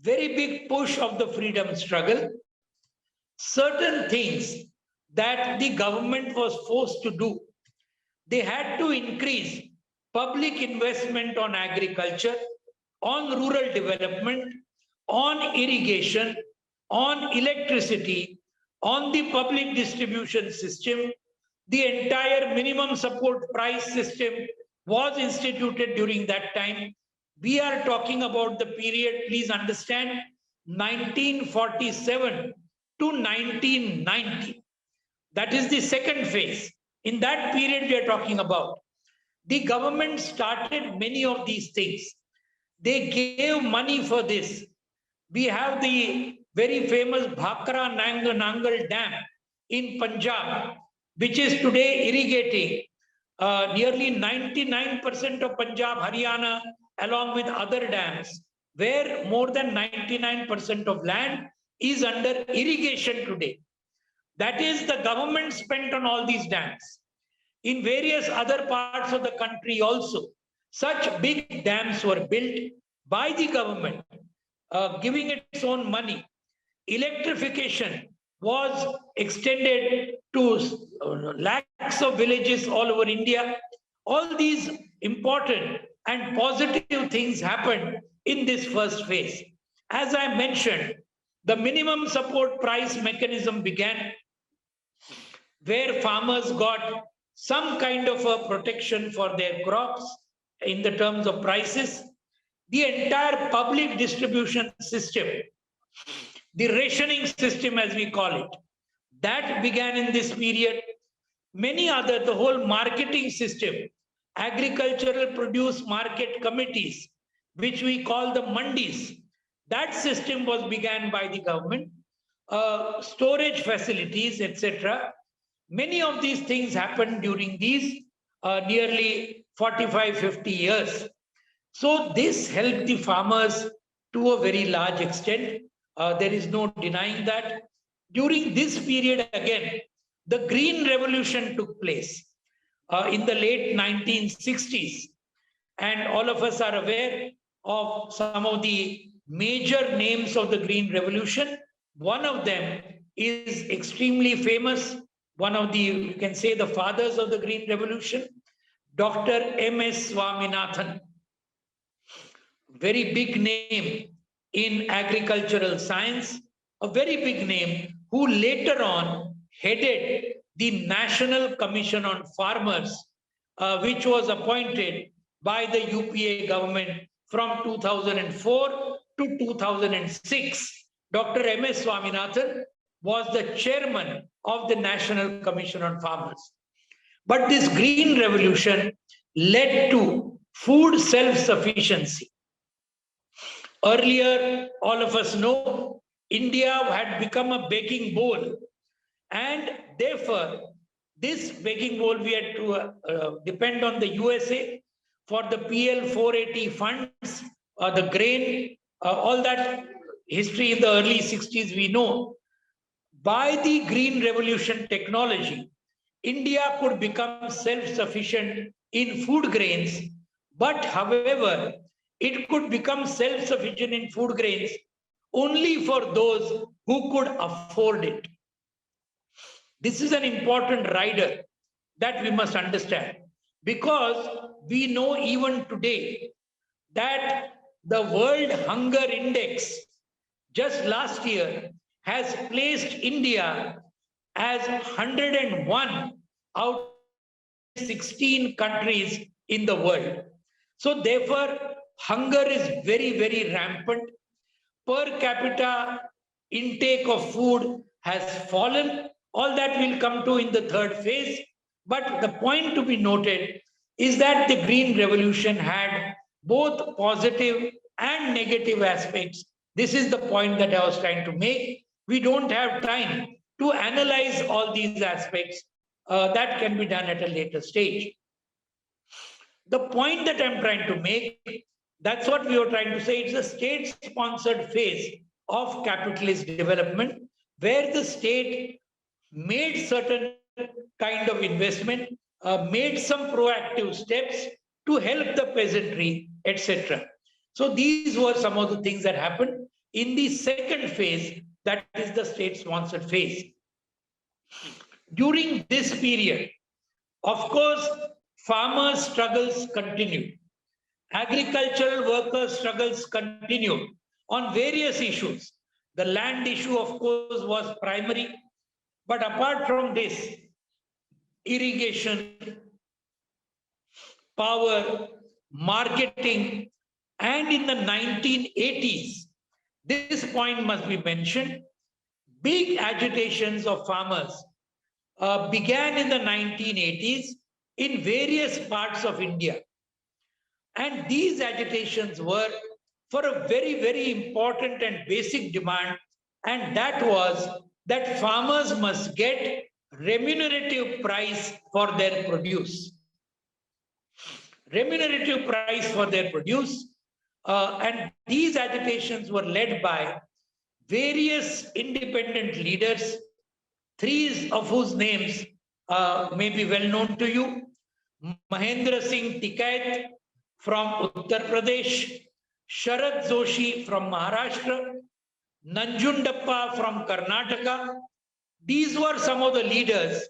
very big push of the freedom struggle, certain things that the government was forced to do, they had to increase public investment on agriculture, on rural development, on irrigation, on electricity, on the public distribution system. The entire minimum support price system was instituted during that time. We are talking about the period, please understand, 1947 to 1990. That is the second phase. In that period we are talking about. The government started many of these things. They gave money for this. We have the very famous Bhakra Nangal Dam in Punjab, which is today irrigating nearly 99% of Punjab, Haryana, along with other dams, where more than 99% of land is under irrigation today. That is, the government spent on all these dams. In various other parts of the country also, such big dams were built by the government, giving its own money. Electrification was extended to lakhs of villages all over India. All these important and positive things happened in this first phase. As I mentioned, the minimum support price mechanism began, where farmers got some kind of a protection for their crops in the terms of prices. The entire public distribution system, the rationing system as we call it, that began in this period. Many other, the whole marketing system, agricultural produce market committees, which we call the mandis, that system was began by the government, storage facilities, etc. Many of these things happened during these nearly 45-50 years. So this helped the farmers to a very large extent. There is no denying that. During this period again, the Green Revolution took place in the late 1960s. And all of us are aware of some of the major names of the Green Revolution. One of them is extremely famous, one of the, you can say, the fathers of the Green Revolution, Dr. M.S. Swaminathan. Very big name in agricultural science, a very big name, who later on headed the National Commission on Farmers, which was appointed by the UPA government from 2004 to 2006, Dr. M.S. Swaminathan was the chairman of the National Commission on Farmers. But this green revolution led to food self-sufficiency. Earlier, all of us know, India had become a begging bowl, and therefore, this begging bowl we had to depend on the USA for the PL 480 funds, the grain, all that history in the early 60s we know. By the green revolution technology, India could become self-sufficient in food grains, but however, it could become self-sufficient in food grains only for those who could afford it. This is an important rider that we must understand, because we know even today that the World Hunger Index just last year has placed India as 101 out of 16 countries in the world. So therefore, hunger is very, very rampant. Per capita intake of food has fallen. All that will come to in the third phase. But the point to be noted is that the Green Revolution had both positive and negative aspects. This is the point that I was trying to make. We don't have time to analyze all these aspects. That can be done at a later stage. The point that I'm trying to make, that's what we were trying to say, it's a state-sponsored phase of capitalist development, where the state made certain kind of investment, made some proactive steps to help the peasantry, etc. So these were some of the things that happened in the second phase, that is the state-sponsored phase. During this period, of course, farmers' struggles continued. Agricultural workers' struggles continued on various issues. The land issue, of course, was primary. But apart from this, irrigation, power, marketing, and in the 1980s, this point must be mentioned, big agitations of farmers began in the 1980s in various parts of India. And these agitations were for a very, very important and basic demand, and that was that farmers must get remunerative price for their produce. Remunerative price for their produce, and these agitations were led by various independent leaders, three of whose names may be well known to you. Mahendra Singh Tikait from Uttar Pradesh, Sharad Joshi from Maharashtra, Nanjundappa from Karnataka. These were some of the leaders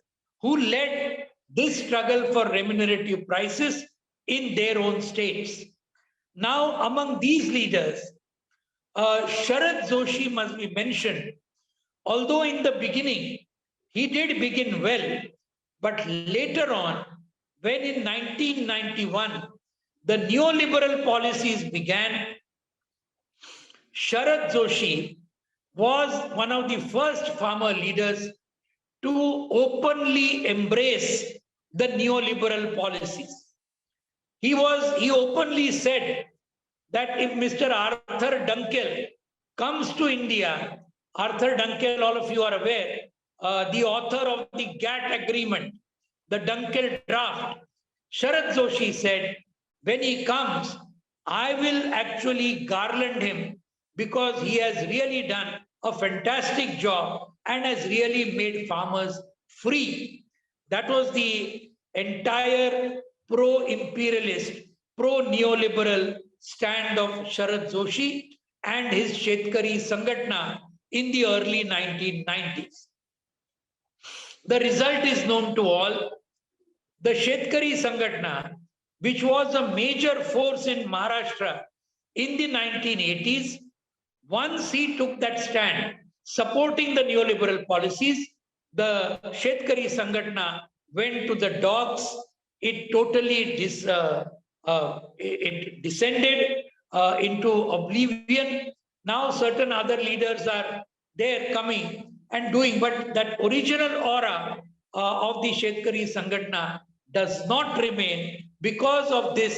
who led this struggle for remunerative prices in their own states. Now, among these leaders, Sharad Joshi must be mentioned. Although in the beginning, he did begin well, but later on, when in 1991, the neoliberal policies began, Sharad Joshi was one of the first farmer leaders to openly embrace the neoliberal policies. He openly said that if Mr. Arthur Dunkel comes to India, Arthur Dunkel, all of you are aware, the author of the GATT agreement, the Dunkel draft, Sharad Joshi said, when he comes, I will actually garland him because he has really done a fantastic job and has really made farmers free. That was the entire pro-imperialist, pro-neoliberal stand of Sharad Joshi and his Shetkari Sangatna in the early 1990s. The result is known to all. The Shetkari Sangatna, which was a major force in Maharashtra in the 1980s, once he took that stand supporting the neoliberal policies, the Shetkari Sangatna went to the dogs. It totally descended into oblivion. Now certain other leaders are there coming and doing, but that original aura of the Shetkari Sangatna does not remain because of this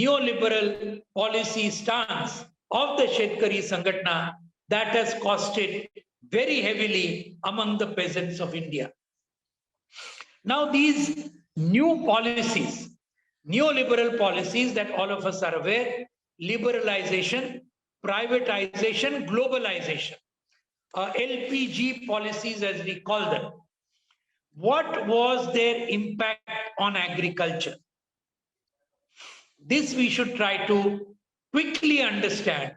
neoliberal policy stance of the Shetkari Sangatna that has costed very heavily among the peasants of India. Now these new policies, neoliberal policies that all of us are aware, liberalization, privatization, globalization, LPG policies as we call them. What was their impact on agriculture? This we should try to quickly understand,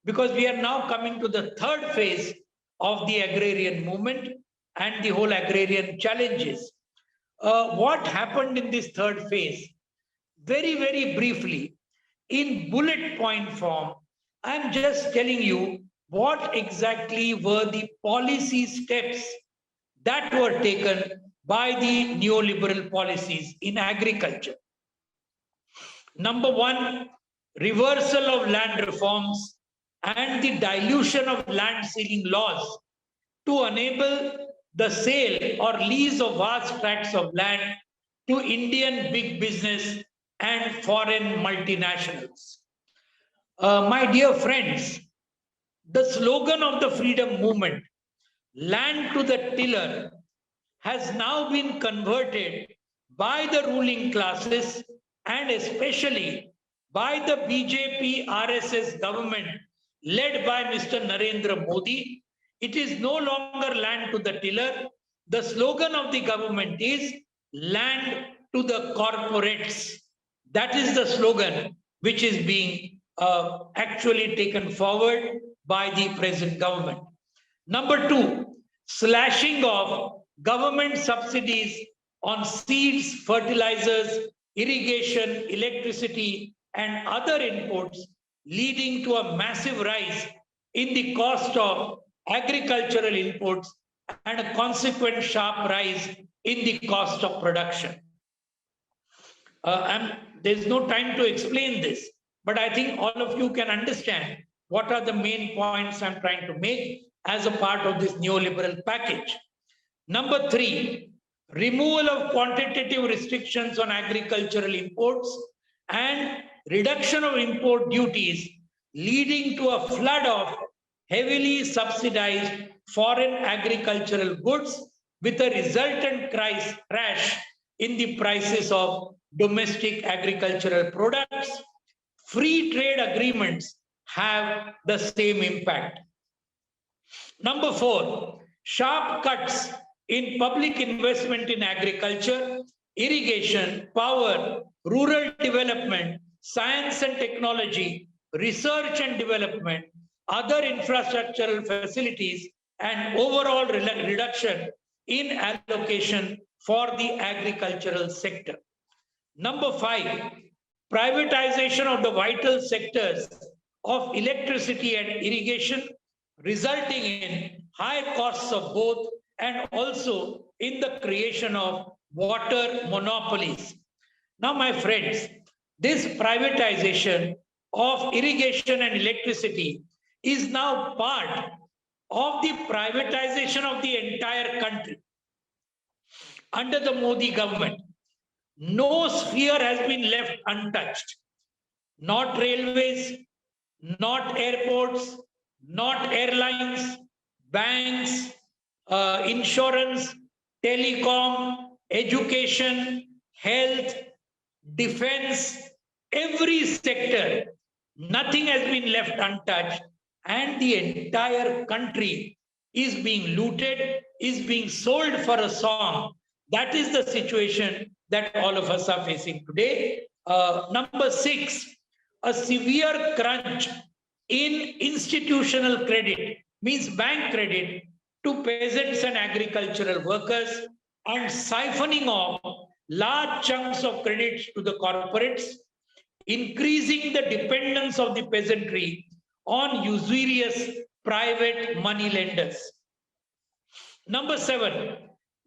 because we are now coming to the third phase of the agrarian movement and the whole agrarian challenges. What happened in this third phase? Very, very briefly, in bullet point form, I'm just telling you what exactly were the policy steps that were taken by the neoliberal policies in agriculture. Number one, reversal of land reforms and the dilution of land ceiling laws to enable the sale or lease of vast tracts of land to Indian big business and foreign multinationals. My dear friends, the slogan of the freedom movement, land to the tiller, has now been converted by the ruling classes and especially by the BJP RSS government led by Mr. Narendra Modi. It is no longer land to the tiller. The slogan of the government is land to the corporates. That is the slogan which is being actually taken forward by the present government. Number two, slashing of government subsidies on seeds, fertilizers, irrigation, electricity, and other inputs, leading to a massive rise in the cost of agricultural inputs and a consequent sharp rise in the cost of production. There's no time to explain this, but I think all of you can understand what are the main points I'm trying to make as a part of this neoliberal package. Number three, removal of quantitative restrictions on agricultural imports and reduction of import duties, leading to a flood of heavily subsidized foreign agricultural goods with a resultant crash in the prices of domestic agricultural products. Free trade agreements have the same impact. Number four, sharp cuts in public investment in agriculture, irrigation, power, rural development, science and technology, research and development, other infrastructural facilities, and overall reduction in allocation for the agricultural sector. Number five, privatization of the vital sectors of electricity and irrigation, resulting in high costs of both and also in the creation of water monopolies. Now, my friends, this privatization of irrigation and electricity is now part of the privatization of the entire country. Under the Modi government, no sphere has been left untouched. Not railways, not airports, not airlines, banks, insurance, telecom, education, health, defense, every sector, nothing has been left untouched, and the entire country is being looted, is being sold for a song. That is the situation that all of us are facing today. Number six, a severe crunch in institutional credit, means bank credit, to peasants and agricultural workers, and siphoning off large chunks of credits to the corporates, increasing the dependence of the peasantry on usurious private money lenders. Number seven,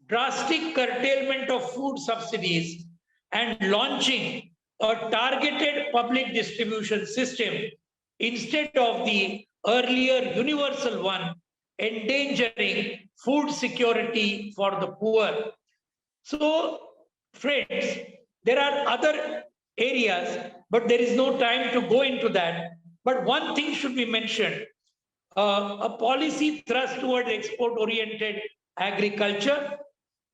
drastic curtailment of food subsidies and launching a targeted public distribution system instead of the earlier universal one, endangering food security for the poor. So, friends, there are other areas, but there is no time to go into that. But one thing should be mentioned, a policy thrust towards export-oriented agriculture,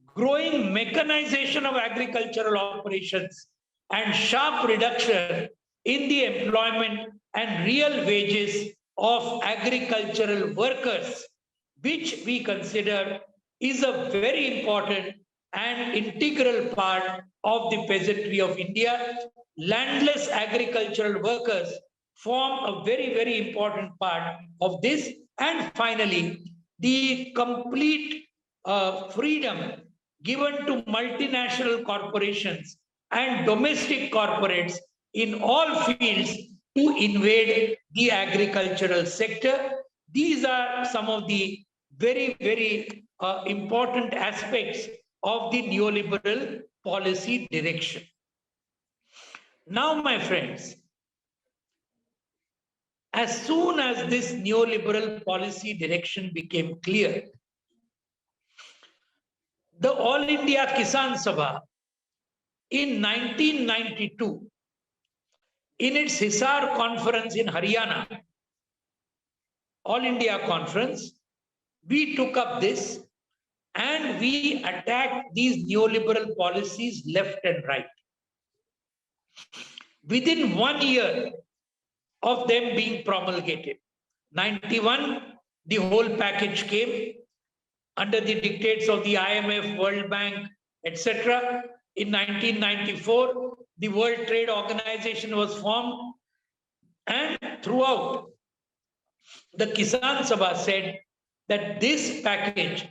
growing mechanization of agricultural operations, and sharp reduction in the employment and real wages of agricultural workers, which we consider is a very important and integral part of the peasantry of India. Landless agricultural workers form a very, very important part of this. And finally, the complete freedom given to multinational corporations and domestic corporates in all fields to invade the agricultural sector. These are some of the very, very important aspects of the neoliberal policy direction. Now, my friends, as soon as this neoliberal policy direction became clear, the All India Kisan Sabha in 1992, in its Hisar conference in Haryana, All India conference, we took up this and we attacked these neoliberal policies left and right. Within 1 year of them being promulgated, 91, the whole package came under the dictates of the IMF, World Bank, etc. In 1994, the World Trade Organization was formed, and throughout, the Kisan Sabha said that this package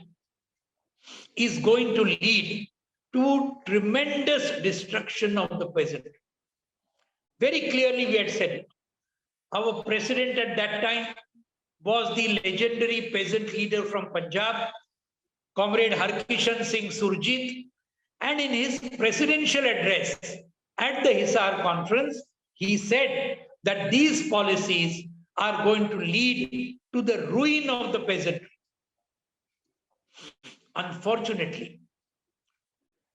is going to lead to tremendous destruction of the peasant. Very clearly, we had said it. Our president at that time was the legendary peasant leader from Punjab, Comrade Harkishan Singh Surjit, and in his presidential address at the Hisar conference, he said that these policies are going to lead to the ruin of the peasantry. Unfortunately,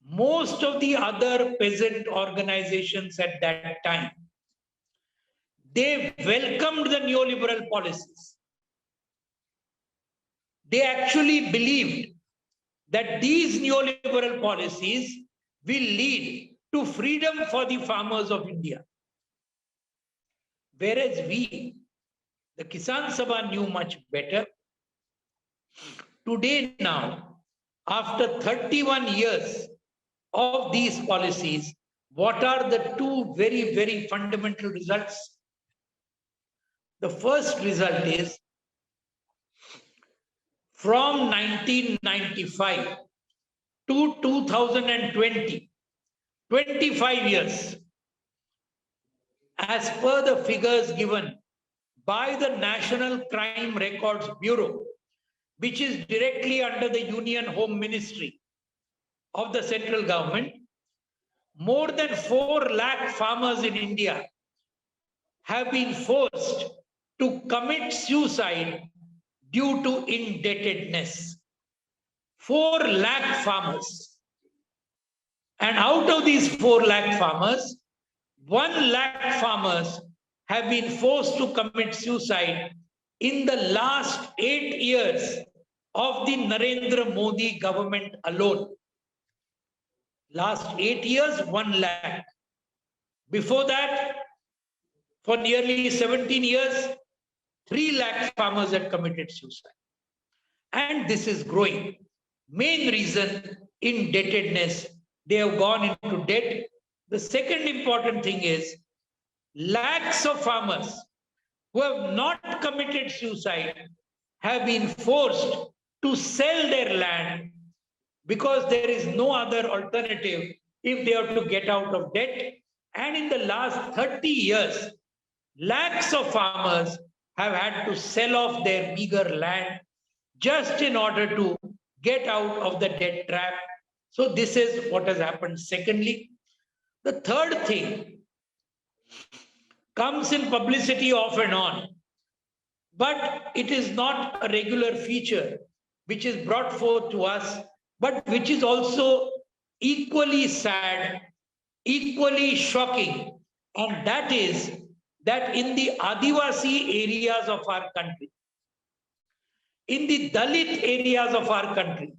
most of the other peasant organizations at that time, they welcomed the neoliberal policies. They actually believed that these neoliberal policies will lead to freedom for the farmers of India. Whereas we, the Kisan Sabha, knew much better. Today now, after 31 years of these policies, what are the two very, very fundamental results? The first result is, from 1995 to 2020, 25 years, as per the figures given by the National Crime Records Bureau, which is directly under the Union Home Ministry of the central government, more than 4 lakh farmers in India have been forced to commit suicide due to indebtedness. 4 lakh farmers. And out of these 4 lakh farmers, 1 lakh farmers have been forced to commit suicide in the last 8 years of the Narendra Modi government alone. Last 8 years, 1 lakh. Before that, for nearly 17 years, 3 lakh farmers had committed suicide. And this is growing. Main reason, indebtedness. They have gone into debt. The second important thing is, lakhs of farmers who have not committed suicide have been forced to sell their land because there is no other alternative if they have to get out of debt. And in the last 30 years, lakhs of farmers have had to sell off their meager land just in order to get out of the debt trap. So this is what has happened. Secondly, the third thing comes in publicity off and on. but it is not a regular feature which is brought forth to us, but which is also equally sad, equally shocking, and that is that in the Adivasi areas of our country, in the Dalit areas of our country,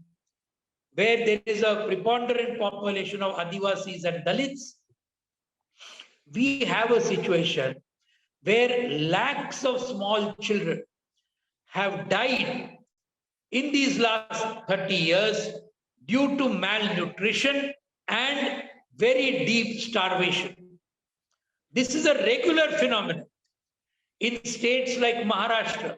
where there is a preponderant population of Adivasis and Dalits, we have a situation where lakhs of small children have died in these last 30 years due to malnutrition and very deep starvation. This is a regular phenomenon in states like Maharashtra,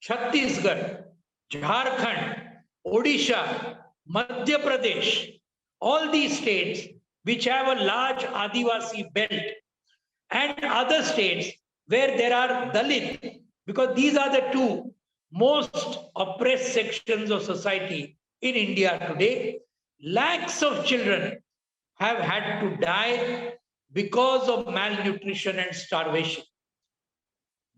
Chhattisgarh, Jharkhand, Odisha, Madhya Pradesh, all these states which have a large Adivasi belt, and other states where there are Dalit, because these are the two most oppressed sections of society in India today. Lakhs of children have had to die because of malnutrition and starvation.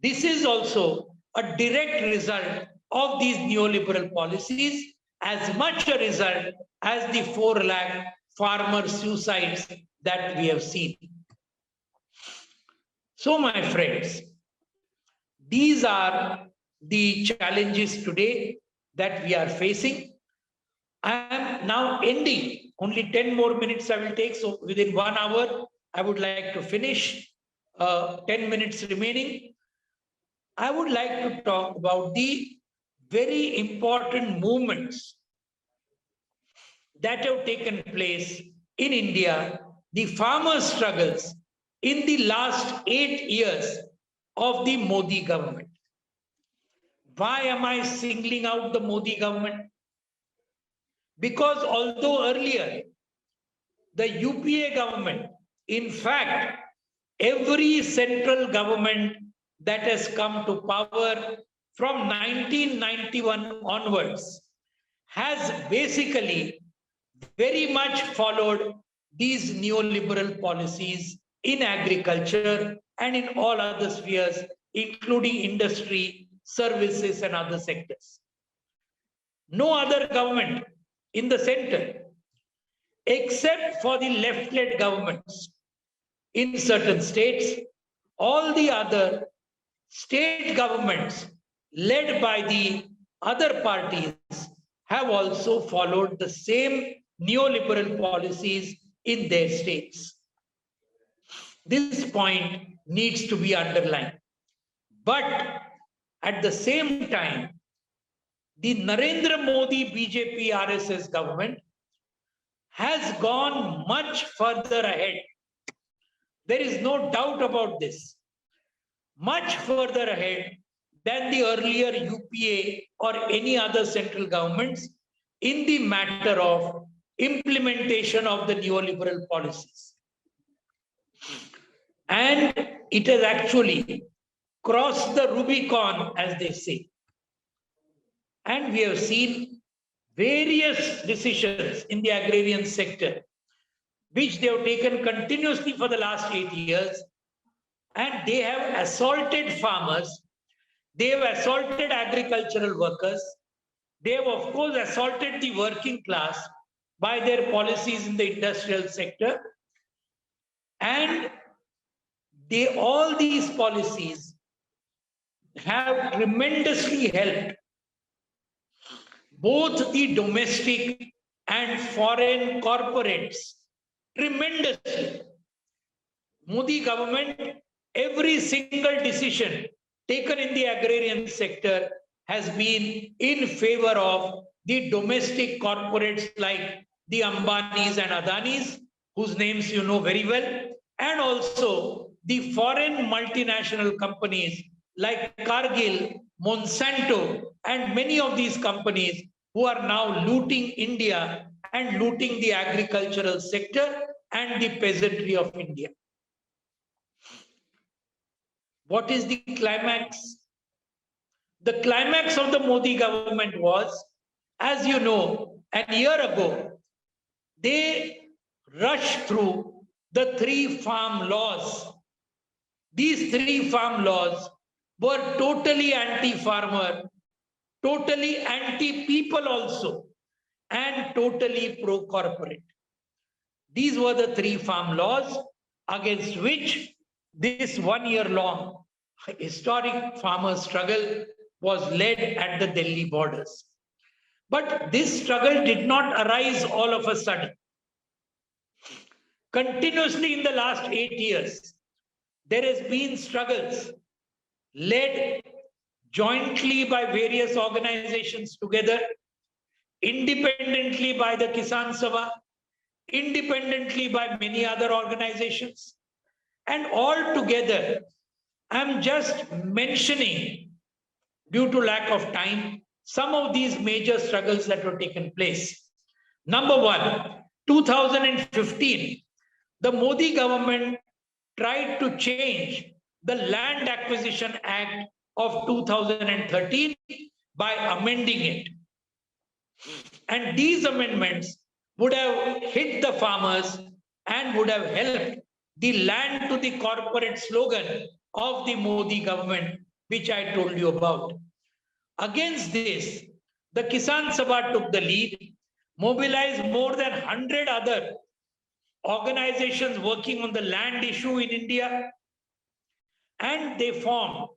This is also a direct result of these neoliberal policies, as much a result as the 4 lakh farmer suicides that we have seen. So, my friends, these are the challenges today that we are facing. I am now ending. Only 10 more minutes I will take. So within 1 hour, I would like to finish. 10 minutes remaining. I would like to talk about the very important movements that have taken place in India, the farmer struggles in the last 8 years of the Modi government. Why am I singling out the Modi government? Because although earlier the UPA government, in fact, every central government that has come to power from 1991 onwards has basically very much followed these neoliberal policies in agriculture and in all other spheres, including industry, services, and other sectors. No other government in the center, except for the left-led governments in certain states, all the other state governments led by the other parties have also followed the same neoliberal policies in their states. This point needs to be underlined. But at the same time, the Narendra Modi BJP RSS government has gone much further ahead. There is no doubt about this. Much further ahead than the earlier UPA or any other central governments in the matter of implementation of the neoliberal policies. And it has actually crossed the Rubicon, as they say. And we have seen various decisions in the agrarian sector, which they have taken continuously for the last 8 years. And they have assaulted farmers. They have assaulted agricultural workers. They have, of course, assaulted the working class by their policies in the industrial sector. And all these policies have tremendously helped both the domestic and foreign corporates tremendously. Modi government, every single decision taken in the agrarian sector has been in favor of the domestic corporates like the Ambanis and Adanis, whose names you know very well, and also the foreign multinational companies like Cargill, Monsanto, and many of these companies who are now looting India and looting the agricultural sector and the peasantry of India. What is the climax? The climax of the Modi government was, as you know, a year ago, they rushed through the 3 farm laws. These 3 farm laws were totally anti-farmer, totally anti-people also, and totally pro-corporate. These were the 3 farm laws against which this 1 year long historic farmer struggle was led at the Delhi borders. But this struggle did not arise all of a sudden. Continuously in the last 8 years, there has been struggles led jointly by various organizations together, independently by the Kisan Sabha, independently by many other organizations, and all together. I'm just mentioning, due to lack of time, some of these major struggles that were taken place. Number one, 2015, the Modi government tried to change the Land Acquisition Act of 2013 by amending it. And these amendments would have hit the farmers and would have helped the land to the corporate slogan of the Modi government, which I told you about. Against this, the Kisan Sabha took the lead, mobilized more than 100 other organizations working on the land issue in India, and they formed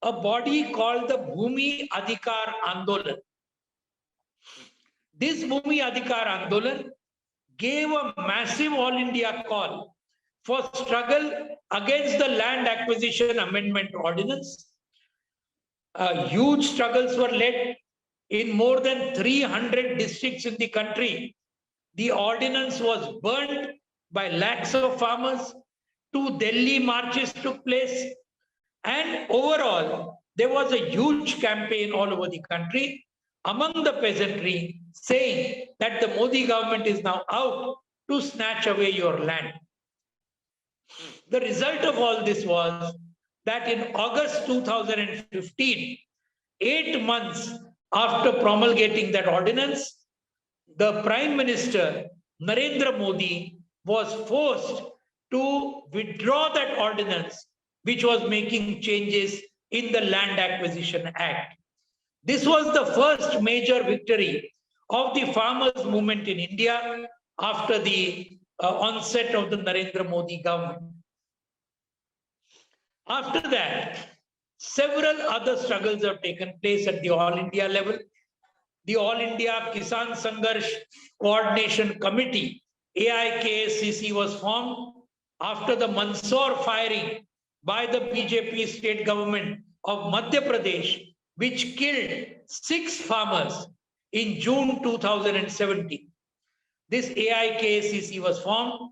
a body called the Bhumi Adhikar Andolan. This Bhumi Adhikar Andolan gave a massive all India call for struggle against the Land Acquisition Amendment Ordinance. Huge struggles were led in more than 300 districts in the country. The ordinance was burned by lakhs of farmers. 2 Delhi marches took place. And overall, there was a huge campaign all over the country among the peasantry saying that the Modi government is now out to snatch away your land. The result of all this was that in August 2015, 8 months after promulgating that ordinance, the Prime Minister, Narendra Modi, was forced to withdraw that ordinance, which was making changes in the Land Acquisition Act. This was the first major victory of the farmers' movement in India after the onset of the Narendra Modi government. After that, several other struggles have taken place at the All India level. The All India Kisan Sangharsh Coordination Committee, AIKS, was formed after the Mandsaur firing by the BJP state government of Madhya Pradesh, which killed 6 farmers in June 2017. This AIKS was formed.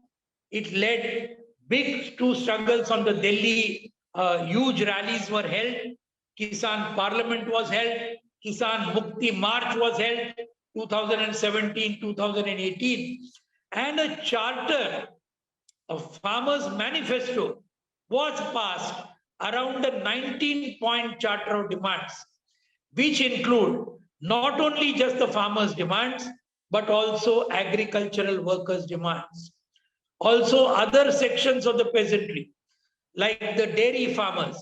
It led big 2 struggles on the Delhi. Huge rallies were held. Kisan Parliament was held. Kisan Mukti March was held 2017, 2018. And a charter, a farmers' manifesto, was passed around the 19-point charter of demands, which include not only just the farmers' demands, but also agricultural workers' demands. Also other sections of the peasantry, like the dairy farmers,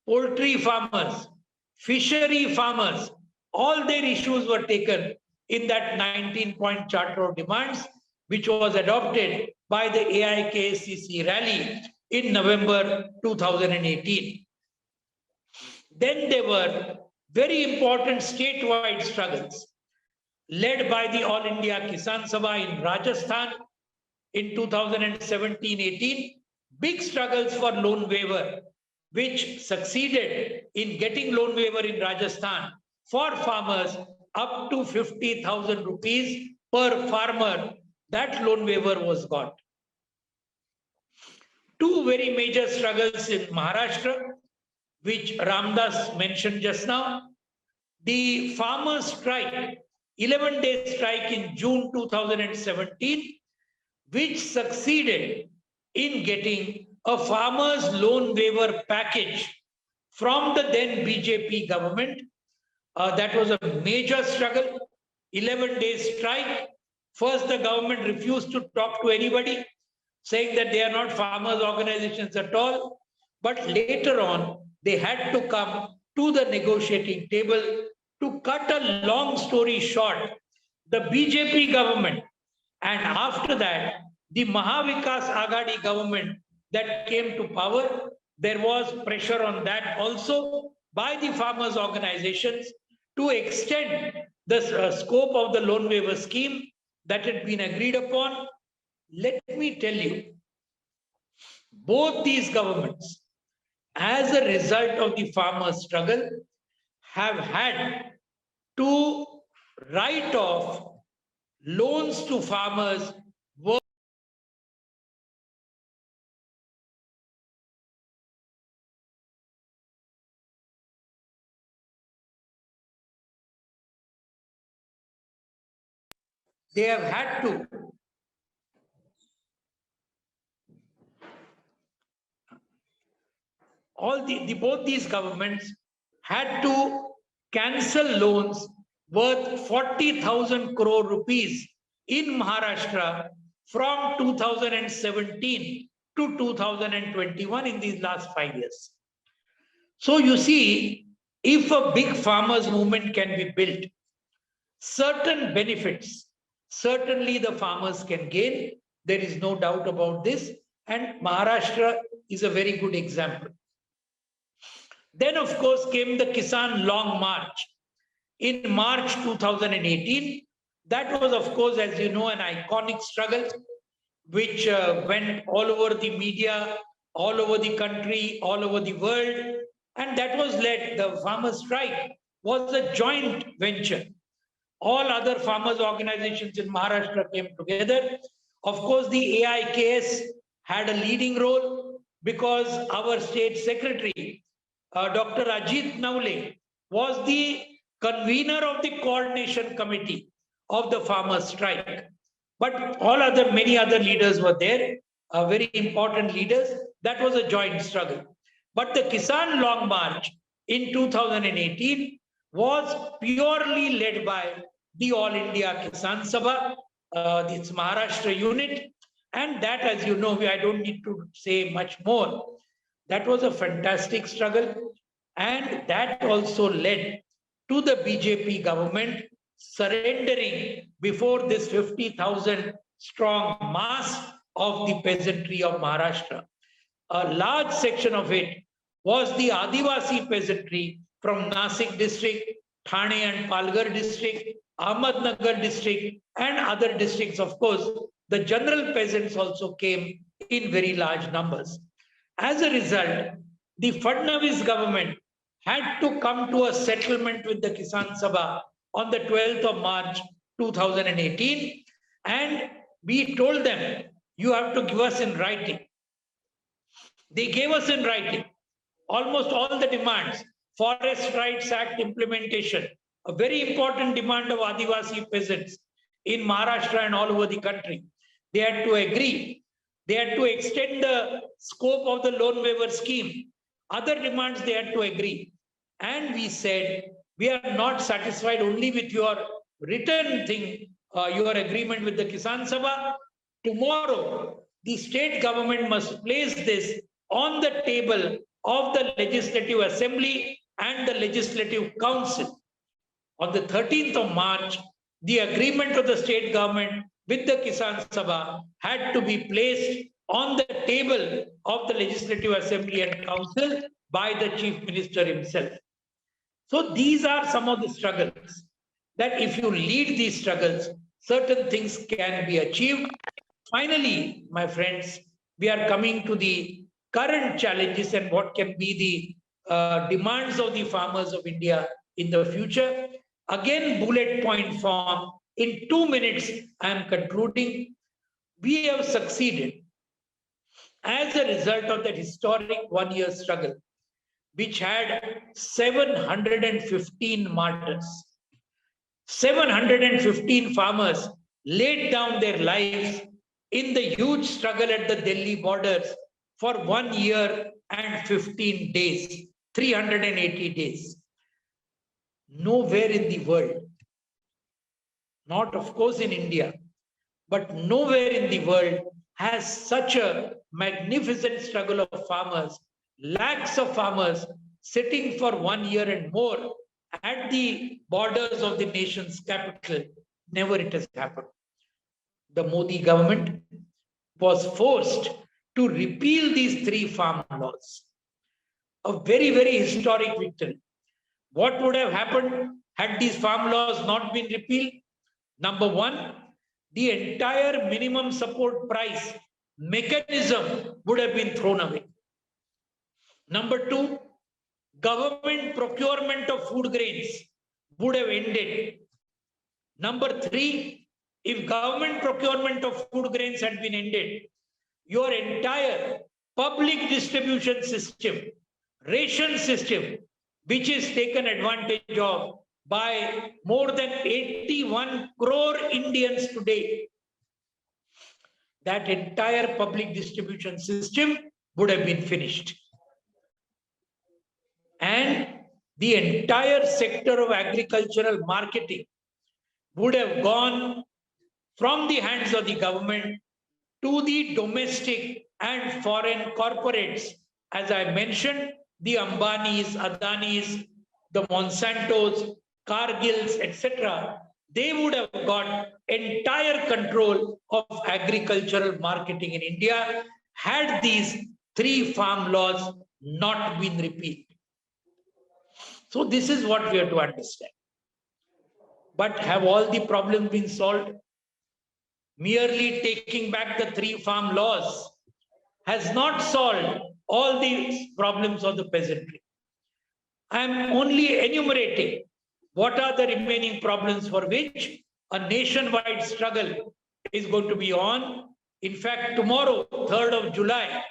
poultry farmers, fishery farmers, all their issues were taken in that 19-point charter of demands, which was adopted by the AIKSCC rally in November 2018. Then there were very important statewide struggles led by the All India Kisan Sabha in Rajasthan in 2017-18, big struggles for loan waiver, which succeeded in getting loan waiver in Rajasthan for farmers up to 50,000 rupees per farmer. That loan waiver was got. 2 very major struggles in Maharashtra, which Ramdas mentioned just now. The farmers' strike, 11-day strike in June 2017, which succeeded in getting a farmers' loan waiver package from the then BJP government. That was a major struggle. 11-day strike. First, the government refused to talk to anybody, saying that they are not farmers' organizations at all. But later on, they had to come to the negotiating table. To cut a long story short, the BJP government and after that, the Mahavikas Aghadi government that came to power, there was pressure on that also by the farmers' organizations to extend the scope of the loan waiver scheme that had been agreed upon. Let me tell you, both these governments, as a result of the farmers' struggle, have had to write off loans to farmers. They have had to both these governments had to cancel loans worth 40,000 crore rupees in Maharashtra from 2017 to 2021 in these last 5 years. So you see, if a big farmers movement can be built, certain benefits, certainly the farmers can gain. There is no doubt about this. And Maharashtra is a very good example. Then, of course, came the Kisan Long March in March 2018. That was, of course, as you know, an iconic struggle which went all over the media, all over the country, all over the world. And that was led, the farmers' strike was a joint venture. All other farmers' organizations in Maharashtra came together. Of course, the AIKS had a leading role because our state secretary, Dr. Ashok Dhawale, was the convener of the coordination committee of the farmers' strike. But many other leaders were there, very important leaders. That was a joint struggle. But the Kisan Long March in 2018 was purely led by the All India Kisan Sabha, its Maharashtra unit. And that, as you know, I don't need to say much more. That was a fantastic struggle. And that also led to the BJP government surrendering before this 50,000 strong mass of the peasantry of Maharashtra. A large section of it was the Adivasi peasantry from Nasik district, Thane and Palghar district, Ahmednagar district, and other districts. Of course, the general peasants also came in very large numbers. As a result, the Fadnavis government had to come to a settlement with the Kisan Sabha on the 12th of March 2018, and we told them, you have to give us in writing. They gave us in writing almost all the demands. Forest Rights Act implementation, a very important demand of Adivasi peasants in Maharashtra and all over the country. They had to agree. They had to extend the scope of the loan waiver scheme. Other demands they had to agree. And we said, we are not satisfied only with your written thing, your agreement with the Kisan Sabha. Tomorrow, the state government must place this on the table of the Legislative Assembly and the Legislative Council. On the 13th of March, the agreement of the state government with the Kisan Sabha had to be placed on the table of the Legislative Assembly and Council by the Chief Minister himself. So these are some of the struggles that if you lead these struggles, certain things can be achieved. Finally, my friends, we are coming to the current challenges and what can be the demands of the farmers of India in the future. Again, bullet point form. In 2 minutes, I am concluding. We have succeeded as a result of that historic one-year struggle, which had 715 martyrs. 715 farmers laid down their lives in the huge struggle at the Delhi borders for 1 year and 15 days, 380 days. Nowhere in the world, not of course in India, but nowhere in the world has such a magnificent struggle of farmers, lakhs of farmers sitting for 1 year and more at the borders of the nation's capital. Never it has happened. The Modi government was forced to repeal these 3 farm laws. A very, very historic victory. What would have happened had these farm laws not been repealed? Number one, the entire minimum support price mechanism would have been thrown away. Number two, government procurement of food grains would have ended. Number three, if government procurement of food grains had been ended, your entire public distribution system, ration system, which is taken advantage of by more than 81 crore Indians today, that entire public distribution system would have been finished. And the entire sector of agricultural marketing would have gone from the hands of the government to the domestic and foreign corporates. As I mentioned, the Ambanis, Adanis, the Monsantos, Cargills, etc. They would have got entire control of agricultural marketing in India had these 3 farm laws not been repealed. So this is what we have to understand. But have all the problems been solved? Merely taking back the 3 farm laws has not solved all the problems of the peasantry. I am only enumerating what are the remaining problems for which a nationwide struggle is going to be on. In fact, tomorrow, 3rd of July,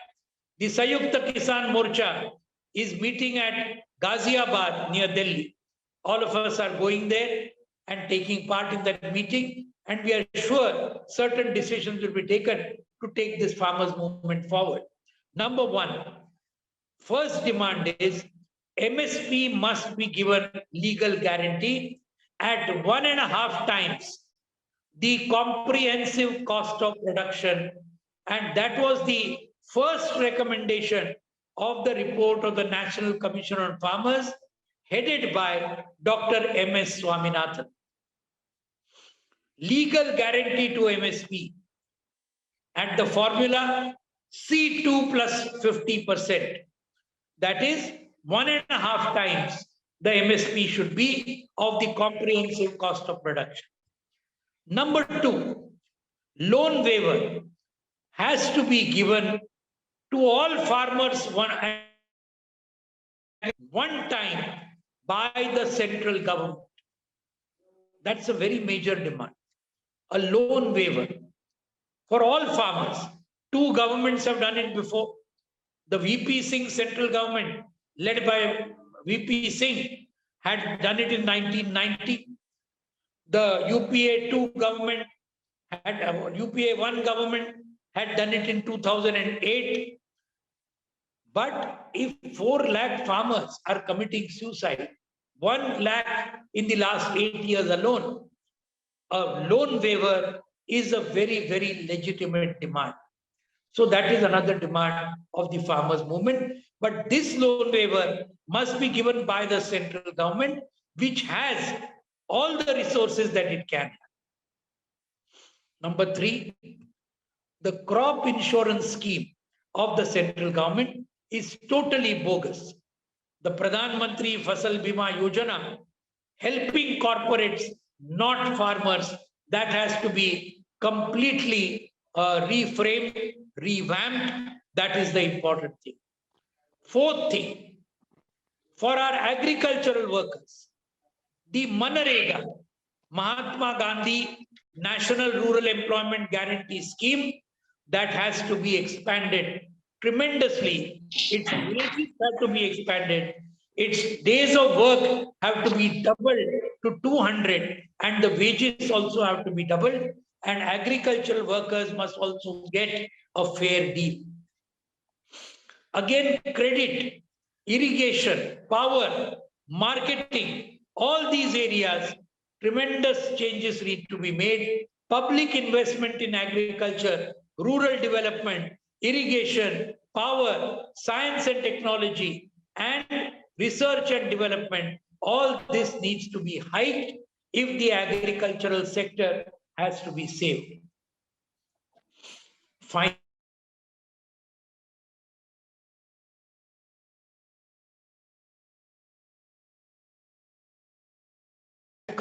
the Sayukta Kisan Morcha is meeting at Ghaziabad near Delhi. All of us are going there and taking part in that meeting, and we are sure certain decisions will be taken to take this farmers' movement forward. Number one, first demand is MSP must be given legal guarantee at 1.5 times the comprehensive cost of production. And that was the first recommendation of the report of the National Commission on Farmers, headed by Dr. M.S. Swaminathan. Legal guarantee to MSP at the formula C2 plus 50%. That is 1.5 times the MSP should be of the comprehensive cost of production. Number two, loan waiver has to be given to all farmers one time by the central government. That's a very major demand. A loan waiver for all farmers. 2 governments have done it before. The VP Singh central government, led by VP Singh, had done it in 1990. The UPA 2 government UPA 1 government had done it in 2008. But if 4 lakh farmers are committing suicide, 1 lakh in the last 8 years alone, a loan waiver is a very, very legitimate demand. So that is another demand of the farmers' movement. But this loan waiver must be given by the central government, which has all the resources that it can have. Number 3, the crop insurance scheme of the central government is totally bogus. The Pradhan Mantri Fasal Bima Yojana, helping corporates, not farmers, that has to be completely reframed, revamped. That is the important thing. 4th thing, for our agricultural workers, the Manarega, Mahatma Gandhi National Rural Employment Guarantee Scheme, that has to be expanded tremendously. Its wages have to be expanded. Its days of work have to be doubled to 200, and the wages also have to be doubled. And agricultural workers must also get a fair deal. Again, credit, irrigation, power, marketing, all these areas, tremendous changes need to be made. Public investment in agriculture, rural development, irrigation, power, science and technology, and research and development, all this needs to be hiked if the agricultural sector has to be saved. Finally,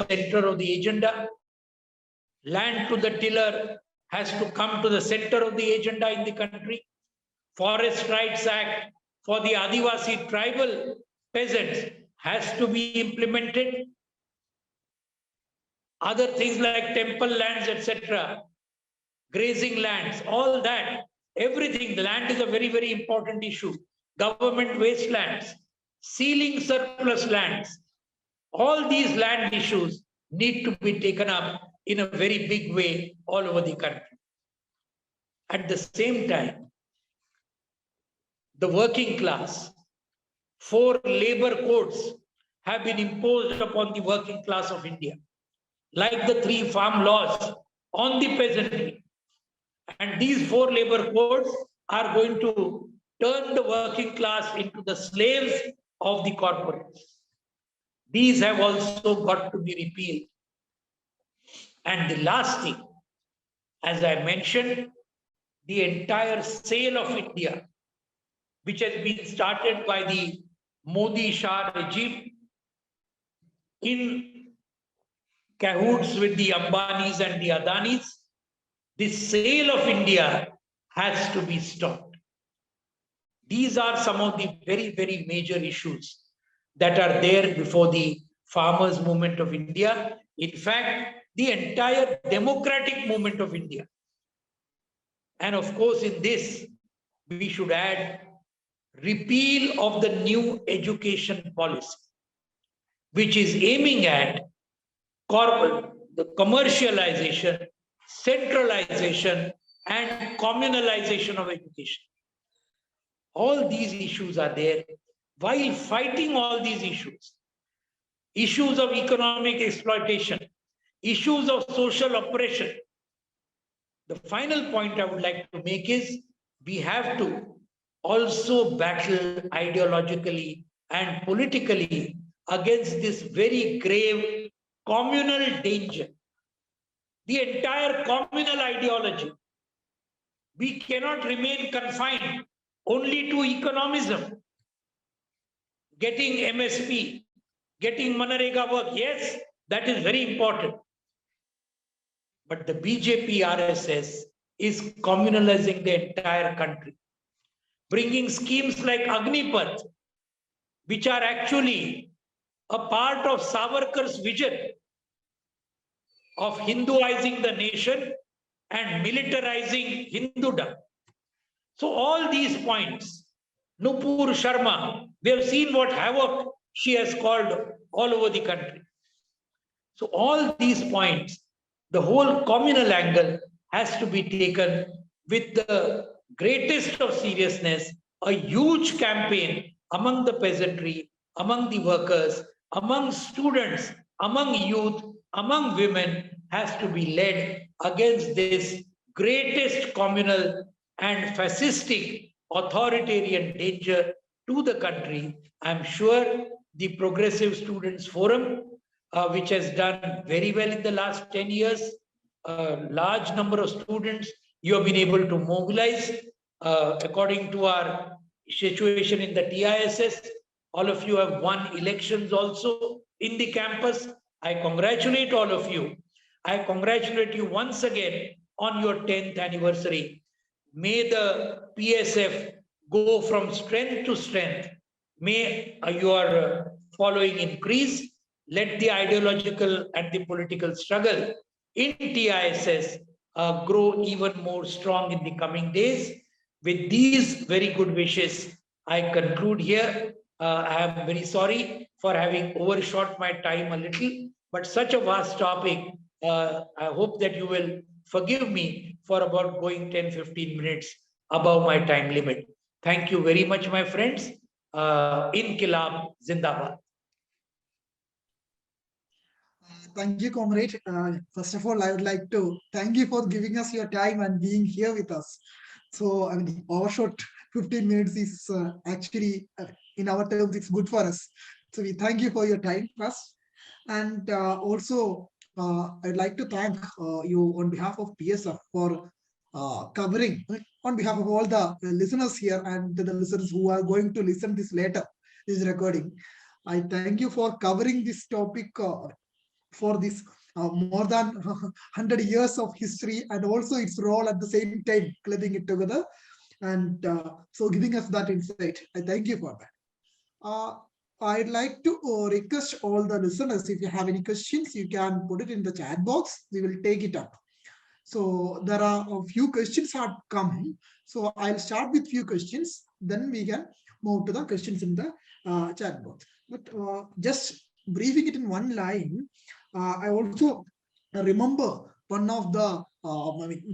center of the agenda. Land to the tiller has to come to the center of the agenda in the country. Forest Rights Act for the Adivasi tribal peasants has to be implemented. Other things like temple lands, etc., grazing lands, all that, everything, the land is a very, very important issue. Government wastelands, sealing surplus lands, all these land issues need to be taken up in a very big way all over the country. At the same time, the working class, 4 labor codes have been imposed upon the working class of India, like the 3 farm laws on the peasantry. And these 4 labor codes are going to turn the working class into the slaves of the corporates. These have also got to be repealed. And the last thing, as I mentioned, the entire sale of India, which has been started by the Modi Shah regime in cahoots with the Ambanis and the Adanis, the sale of India has to be stopped. These are some of the very, very major issues that are there before the farmers' movement of India. In fact, the entire democratic movement of India. And of course, in this, we should add repeal of the new education policy, which is aiming at the commercialization, centralization, and communalization of education. All these issues are there. While fighting all these issues of economic exploitation, issues of social oppression, the final point I would like to make is we have to also battle ideologically and politically against this very grave communal danger. The entire communal ideology. We cannot remain confined only to economism. Getting MSP, getting Manrega work, yes, that is very important. But the BJP RSS is communalizing the entire country, bringing schemes like Agnipath, which are actually a part of Savarkar's vision of Hinduizing the nation and militarizing Hindudom. So all these points, Nupur Sharma, we have seen what havoc she has caused all over the country. So all these points, the whole communal angle has to be taken with the greatest of seriousness, a huge campaign among the peasantry, among the workers, among students, among youth, among women has to be led against this greatest communal and fascistic authoritarian danger to the country. I'm sure the Progressive Students Forum, which has done very well in the last 10 years, a large number of students you have been able to mobilize according to our situation in the TISS. All of you have won elections also in the campus. I congratulate all of you. I congratulate you once again on your 10th anniversary. May the PSF go from strength to strength. May your following increase. Let the ideological and the political struggle in TISS grow even more strong in the coming days. With these very good wishes, I conclude here. I am very sorry for having overshot my time a little, but such a vast topic, I hope that you will forgive me for about going 10-15 minutes above my time limit. Thank you very much, my friends. Inqilab Zindabad. Thank you, comrade. First of all, I would like to thank you for giving us your time and being here with us. So, I mean, overshot 15 minutes is actually in our terms, it's good for us. So we thank you for your time first. And also, I'd like to thank you on behalf of PSF for covering, on behalf of all the listeners here and the listeners who are going to listen this later, this recording. I thank you for covering this topic for this more than 100 years of history and also its role at the same time, clubbing it together. And so giving us that insight. I thank you for that. I'd like to request all the listeners, if you have any questions, you can put it in the chat box. We will take it up. So there are a few questions have come. So I'll start with few questions. Then we can move to the questions in the chat box. But just briefing it in one line, I also remember one of the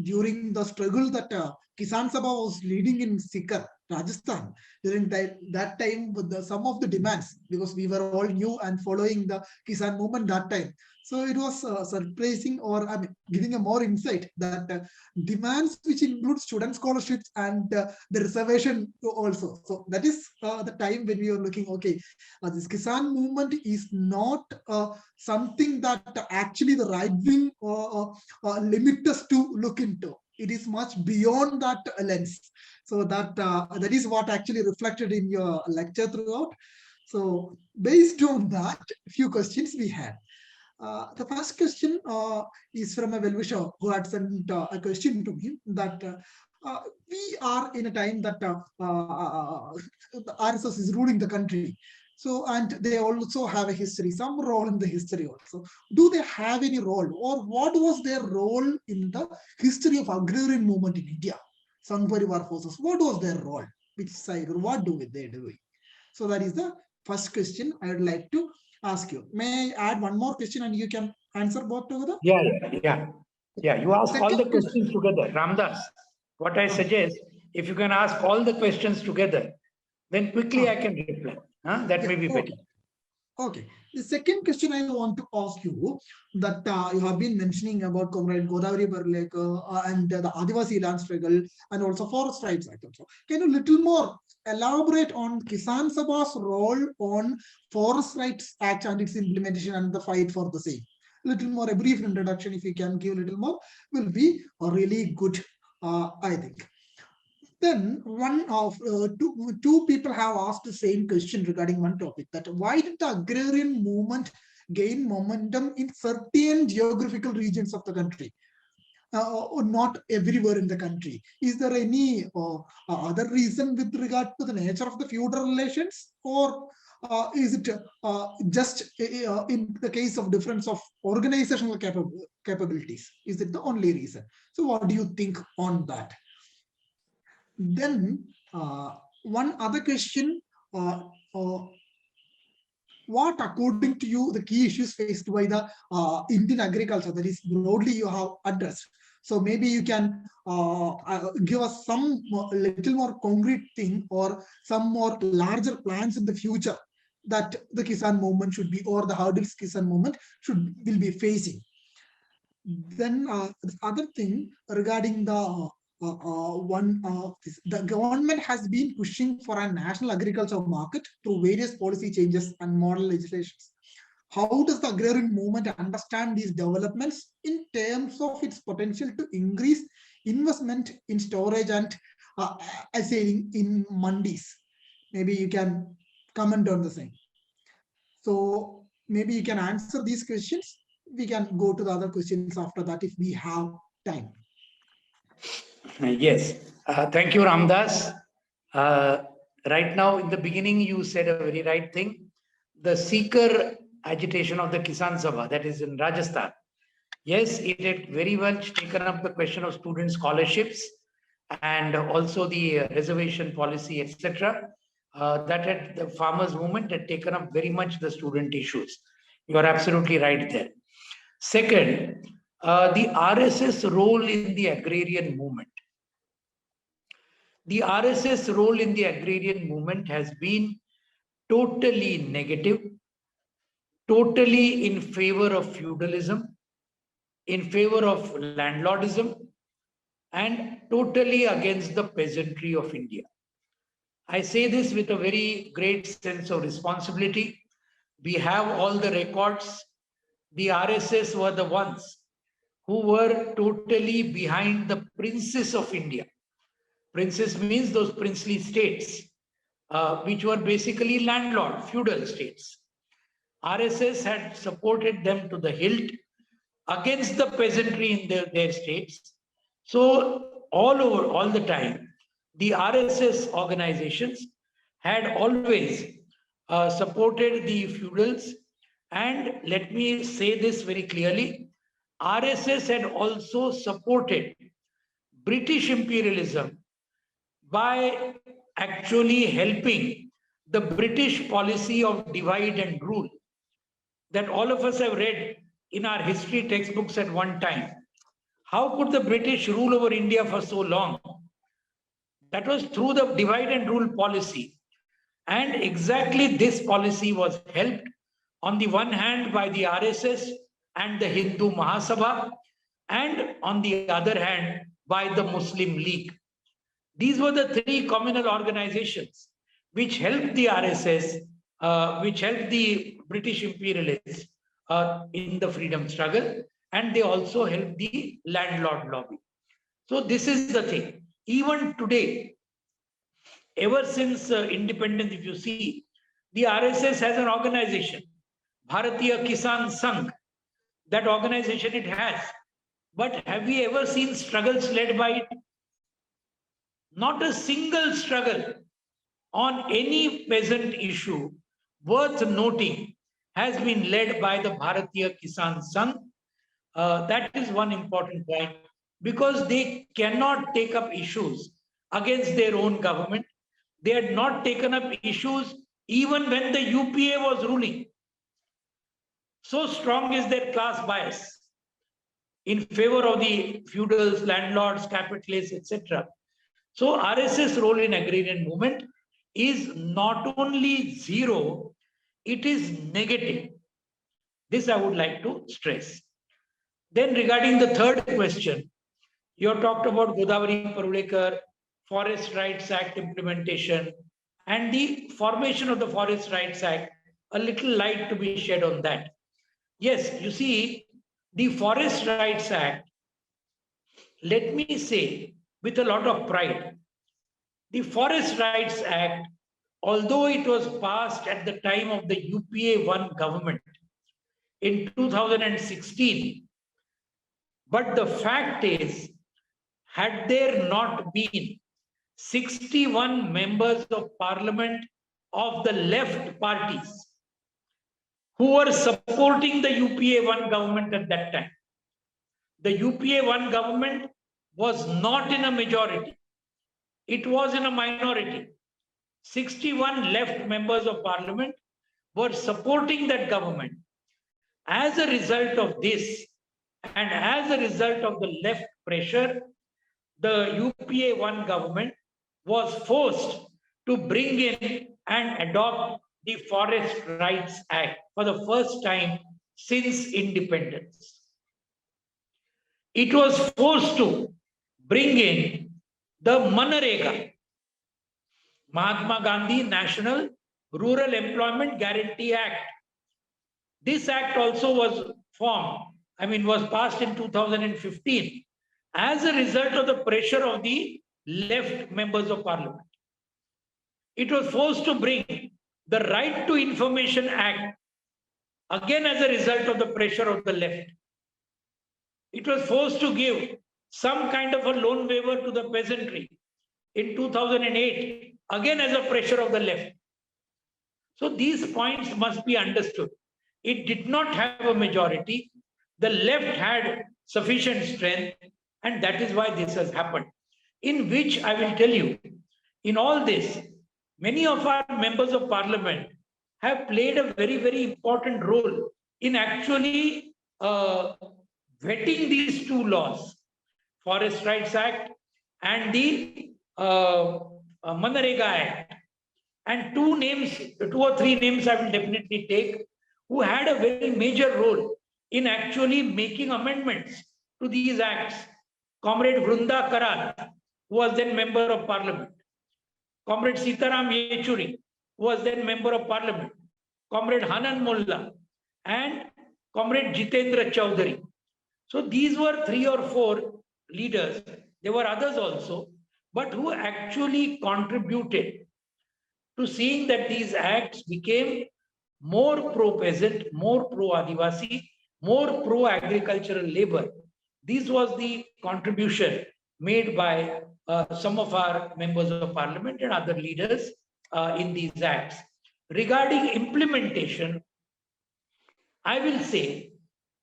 during the struggle that Kisan Sabha was leading in Sikar, Rajasthan. During that time, with some of the demands, because we were all new and following the Kisan movement that time. So it was surprising, or I mean, giving a more insight that demands which include student scholarships and the reservation also. So that is the time when we are looking, okay, this Kisan movement is not something that actually the right wing limit us to look into. It is much beyond that lens. So that is what actually reflected in your lecture throughout. So based on that, few questions we had. The first question is from a well-wisher who had sent a question to me that we are in a time that the RSS is ruling the country. So, and they also have a history, some role in the history also. Do they have any role, or what was their role in the history of agrarian movement in India? Sangh Parivar forces, what was their role? Which side, or what do they do? So that is the first question I would like to ask you. May I add one more question and you can answer both together? Yeah. You ask all the Second questions together. Ramdas, what I suggest, if you can ask all the questions together, then quickly I can reply. That may be better. Okay. The second question I want to ask you, that you have been mentioning about Comrade Godavari Barlekar and the Adivasi land struggle and also forest rights act also. Can you little more elaborate on Kisan Sabha's role on forest rights act and its implementation and the fight for the same? Little more, a brief introduction, if you can give a little more, will be really good, I think. Then one of two people have asked the same question regarding one topic, that why did the agrarian movement gain momentum in certain geographical regions of the country, or not everywhere in the country? Is there any other reason with regard to the nature of the feudal relations, or is it just in the case of difference of organizational capabilities? Is it the only reason? So what do you think on that? Then one other question, what according to you the key issues faced by the Indian agriculture, that is broadly you have addressed. So maybe you can give us some little more concrete thing or some more larger plans in the future that the Kisan movement should be, or the hurdles Kisan movement will be facing. Then the other thing regarding the the government has been pushing for a national agriculture market through various policy changes and model legislations. How does the agrarian movement understand these developments in terms of its potential to increase investment in storage and assaying in mandis? Maybe you can comment on the same. So maybe you can answer these questions. We can go to the other questions after that if we have time. Yes. Thank you, Ramdas. Right now, in the beginning, you said a very right thing. The seeker agitation of the Kisan Sabha, that is in Rajasthan. Yes, it had very much taken up the question of student scholarships and also the reservation policy, etc. That had the farmers' movement had taken up very much the student issues. You are absolutely right there. Second, the RSS role in the agrarian movement. The RSS role in the agrarian movement has been totally negative, totally in favor of feudalism, in favor of landlordism, and totally against the peasantry of India. I say this with a very great sense of responsibility. We have all the records. The RSS were the ones who were totally behind the princes of India. Princes means those princely states, which were basically landlord, feudal states. RSS had supported them to the hilt against the peasantry in their states. So all over, all the time, the RSS organizations had always supported the feudals. And let me say this very clearly, RSS had also supported British imperialism by actually helping the British policy of divide and rule that all of us have read in our history textbooks at one time. How could the British rule over India for so long? That was through the divide and rule policy. And exactly this policy was helped on the one hand by the RSS and the Hindu Mahasabha, and on the other hand by the Muslim League. These were the three communal organizations which helped the RSS, which helped the British imperialists in the freedom struggle, and they also helped the landlord lobby. So this is the thing. Even today, ever since independence, if you see, the RSS has an organization, Bharatiya Kisan Sangh. That organization it has. But have we ever seen struggles led by it? Not a single struggle on any peasant issue worth noting has been led by the Bharatiya Kisan Sangh. That is one important point, because they cannot take up issues against their own government. They had not taken up issues even when the UPA was ruling. So strong is their class bias in favor of the feudals, landlords, capitalists, etc. So RSS role in agrarian movement is not only zero, it is negative. This I would like to stress. Then regarding the third question, you have talked about Godavari Parulekar, Forest Rights Act implementation, and the formation of the Forest Rights Act, a little light to be shed on that. Yes, you see, the Forest Rights Act, let me say with a lot of pride, the Forest Rights Act, although it was passed at the time of the UPA 1 government in 2016, but the fact is, had there not been 61 members of parliament of the left parties who were supporting the UPA 1 government at that time, the UPA 1 government was not in a majority. It was in a minority. 61 left members of parliament were supporting that government. As a result of this, and as a result of the left pressure, the UPA 1 government was forced to bring in and adopt the Forest Rights Act for the first time since independence. It was forced to bring in the Manrega, Mahatma Gandhi National Rural Employment Guarantee Act. This act also was was passed in 2015 as a result of the pressure of the left members of parliament. It was forced to bring the Right to Information Act, again as a result of the pressure of the left. It was forced to give some kind of a loan waiver to the peasantry in 2008, again as a pressure of the left. So these points must be understood. It did not have a majority. The left had sufficient strength, and that is why this has happened. In which I will tell you, in all this, many of our members of parliament have played a very, very important role in actually vetting these two laws, Forest Rights Act and the Manrega Act. And two or three names I will definitely take, who had a very major role in actually making amendments to these acts. Comrade Vrunda Karat, who was then member of parliament. Comrade Sitaram Yechuri, who was then Member of Parliament, Comrade Hanan Mullah, and Comrade Jitendra Chowdhury. So these were 3 or 4 leaders. There were others also, but who actually contributed to seeing that these acts became more pro-peasant, more pro-Adivasi, more pro-agricultural labor. This was the contribution made by some of our members of parliament and other leaders in these acts. Regarding implementation, I will say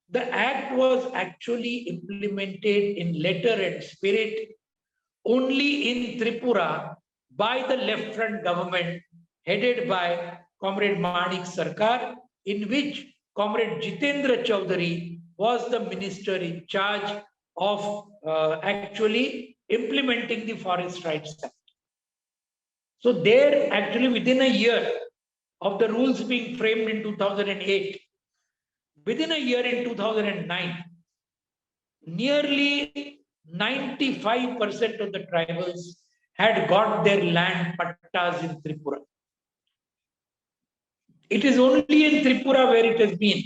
the act was actually implemented in letter and spirit only in Tripura by the left front government headed by Comrade Manik Sarkar, in which Comrade Jitendra Chowdhury was the minister in charge of actually implementing the Forest Rights Act. So there, actually within a year of the rules being framed in 2008, within a year in 2009, nearly 95% of the tribals had got their land pattas in Tripura. It is only in Tripura where it has been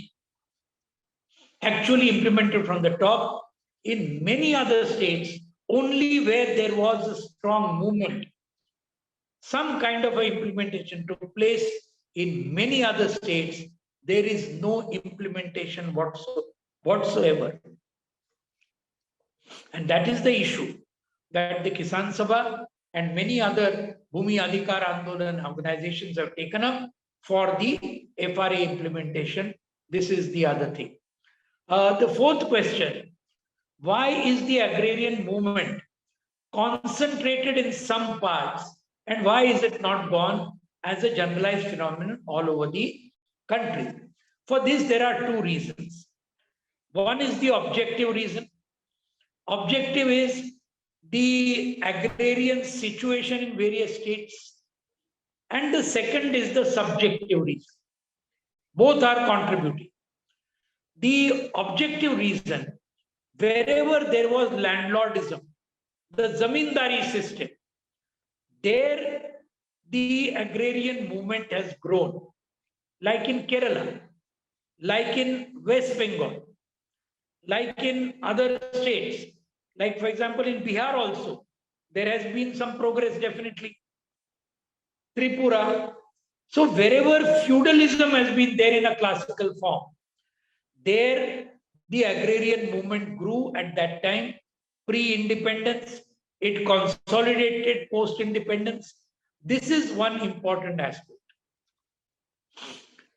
actually implemented from the top. In many other states, only where there was a strong movement, some kind of a implementation took place. In many other states, there is no implementation whatsoever. And that is the issue that the Kisan Sabha and many other Bhumi Adhikar Andolan organizations have taken up for the FRA implementation. This is the other thing. The fourth question, why is the agrarian movement concentrated in some parts and why is it not gone as a generalized phenomenon all over the country? For this, there are 2 reasons. One is the objective reason. Objective is the agrarian situation in various states, and the second is the subjective reason. Both are contributing. The objective reason, wherever there was landlordism, the zamindari system, there the agrarian movement has grown, like in Kerala, like in West Bengal, like in other states. Like, for example, in Bihar also, there has been some progress, definitely. Tripura. So wherever feudalism has been there in a classical form, there the agrarian movement grew at that time, pre-independence. It consolidated post-independence. This is one important aspect.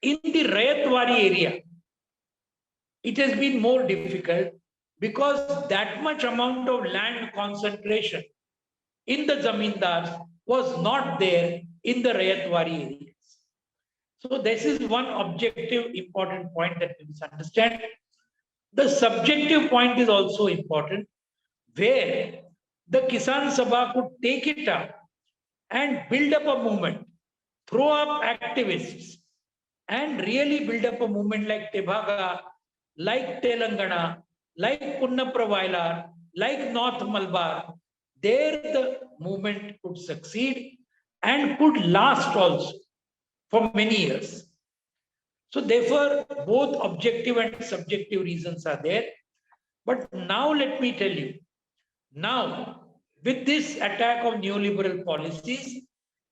In the Rayatwari area, it has been more difficult because that much amount of land concentration in the zamindars was not there in the Rayatwari areas. So this is one objective important point that we must understand. The subjective point is also important, where the Kisan Sabha could take it up and build up a movement, throw up activists, and really build up a movement like Tebaga, like Telangana, like Punnapravailar, like North Malabar. There the movement could succeed and could last also for many years. So therefore, both objective and subjective reasons are there. But now let me tell you, now with this attack of neoliberal policies,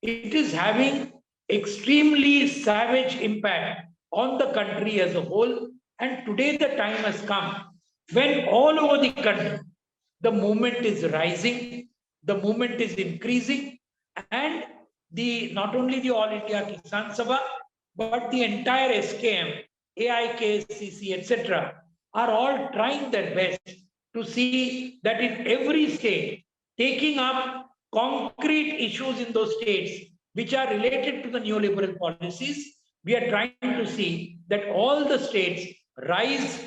it is having extremely savage impact on the country as a whole. And today the time has come when all over the country, the movement is rising, the movement is increasing, and not only the All India Kisan Sabha, but the entire SKM, AIKS, etc., are all trying their best to see that in every state, taking up concrete issues in those states which are related to the neoliberal policies, we are trying to see that all the states rise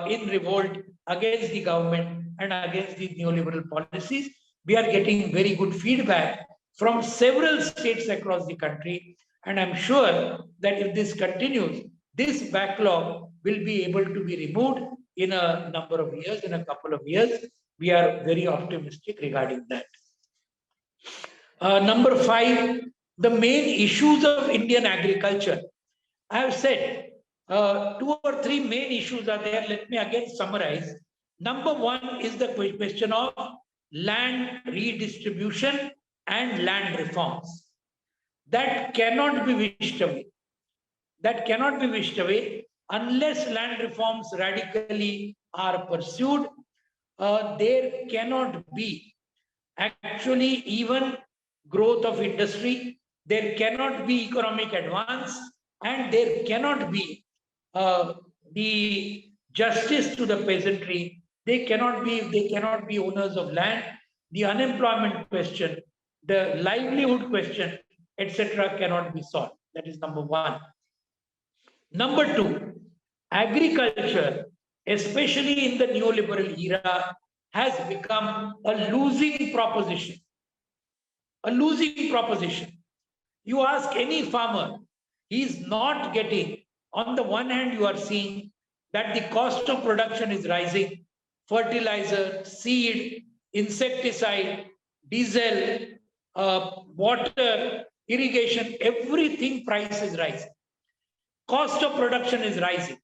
in revolt against the government and against the neoliberal policies. We are getting very good feedback from several states across the country. And I'm sure that if this continues, this backlog will be able to be removed in a number of years, in a couple of years. We are very optimistic regarding that. Number 5, the main issues of Indian agriculture. I have said 2 or 3 main issues are there. Let me again summarize. Number 1 is the question of land redistribution and land reforms. That cannot be wished away. That cannot be wished away unless land reforms radically are pursued. There cannot be actually even growth of industry, there cannot be economic advance, and there cannot be the justice to the peasantry. They cannot be owners of land. The unemployment question, the livelihood question, etc., cannot be solved. That is number 1. Number 2, agriculture, especially in the neoliberal era, has become a losing proposition. A losing proposition. You ask any farmer, he is not getting, on the one hand, you are seeing that the cost of production is rising, fertilizer, seed, insecticide, diesel, water, irrigation, everything price is rising. Cost of production is rising.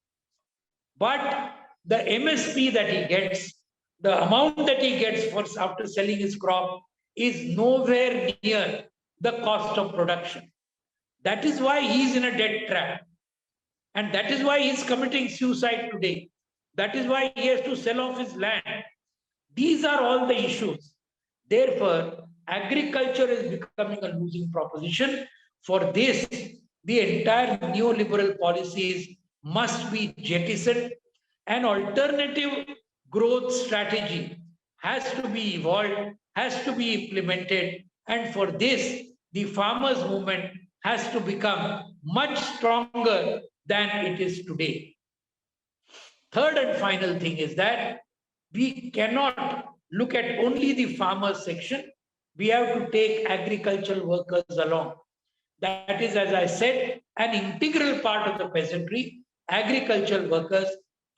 But the MSP that he gets, the amount that he gets for after selling his crop is nowhere near the cost of production. That is why he is in a debt trap. And that is why he is committing suicide today. That is why he has to sell off his land. These are all the issues. Therefore, agriculture is becoming a losing proposition. For this, the entire neoliberal policies must be jettisoned. An alternative growth strategy has to be evolved, has to be implemented. And for this, the farmers' movement has to become much stronger than it is today. Third and final thing is that we cannot look at only the farmers section. We have to take agricultural workers along. That is, as I said, an integral part of the peasantry, agricultural workers,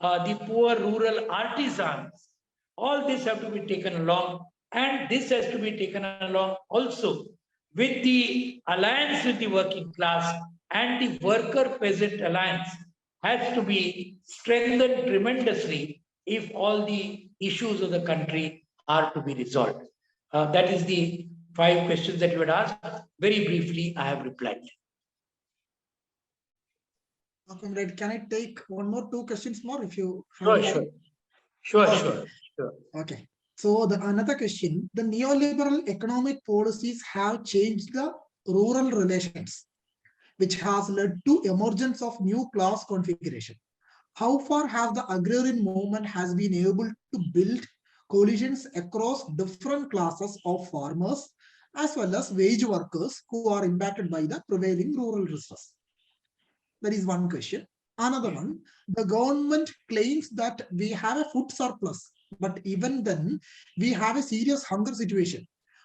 the poor rural artisans. All this have to be taken along, and this has to be taken along also with the alliance with the working class, and the worker-peasant alliance has to be strengthened tremendously if all the issues of the country are to be resolved. That is the 5 questions that you had asked. Very briefly, I have replied. Comrade, can I take 1 more 2 questions more if you have? Sure. Okay. So another question, the neoliberal economic policies have changed the rural relations, which has led to emergence of new class configuration. How far have the agrarian movement has been able to build coalitions across different classes of farmers as well as wage workers who are impacted by the prevailing rural distress? That is one question. Another one, the government claims that we have a food surplus, but even then we have a serious hunger situation.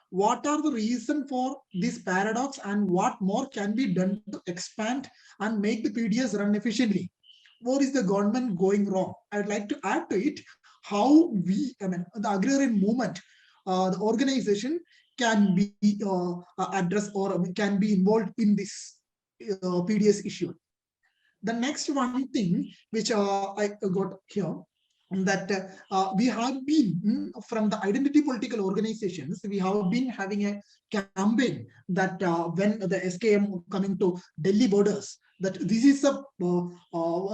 What are the reasons for this paradox, and what more can be done to expand and make the PDS run efficiently? Where is the government going wrong? I would like to add to it how the agrarian movement, the organization can be addressed or can be involved in this PDS issue. The next one thing which I got here, that we have been, from the identity political organizations, we have been having a campaign that when the SKM coming to Delhi borders, that this is a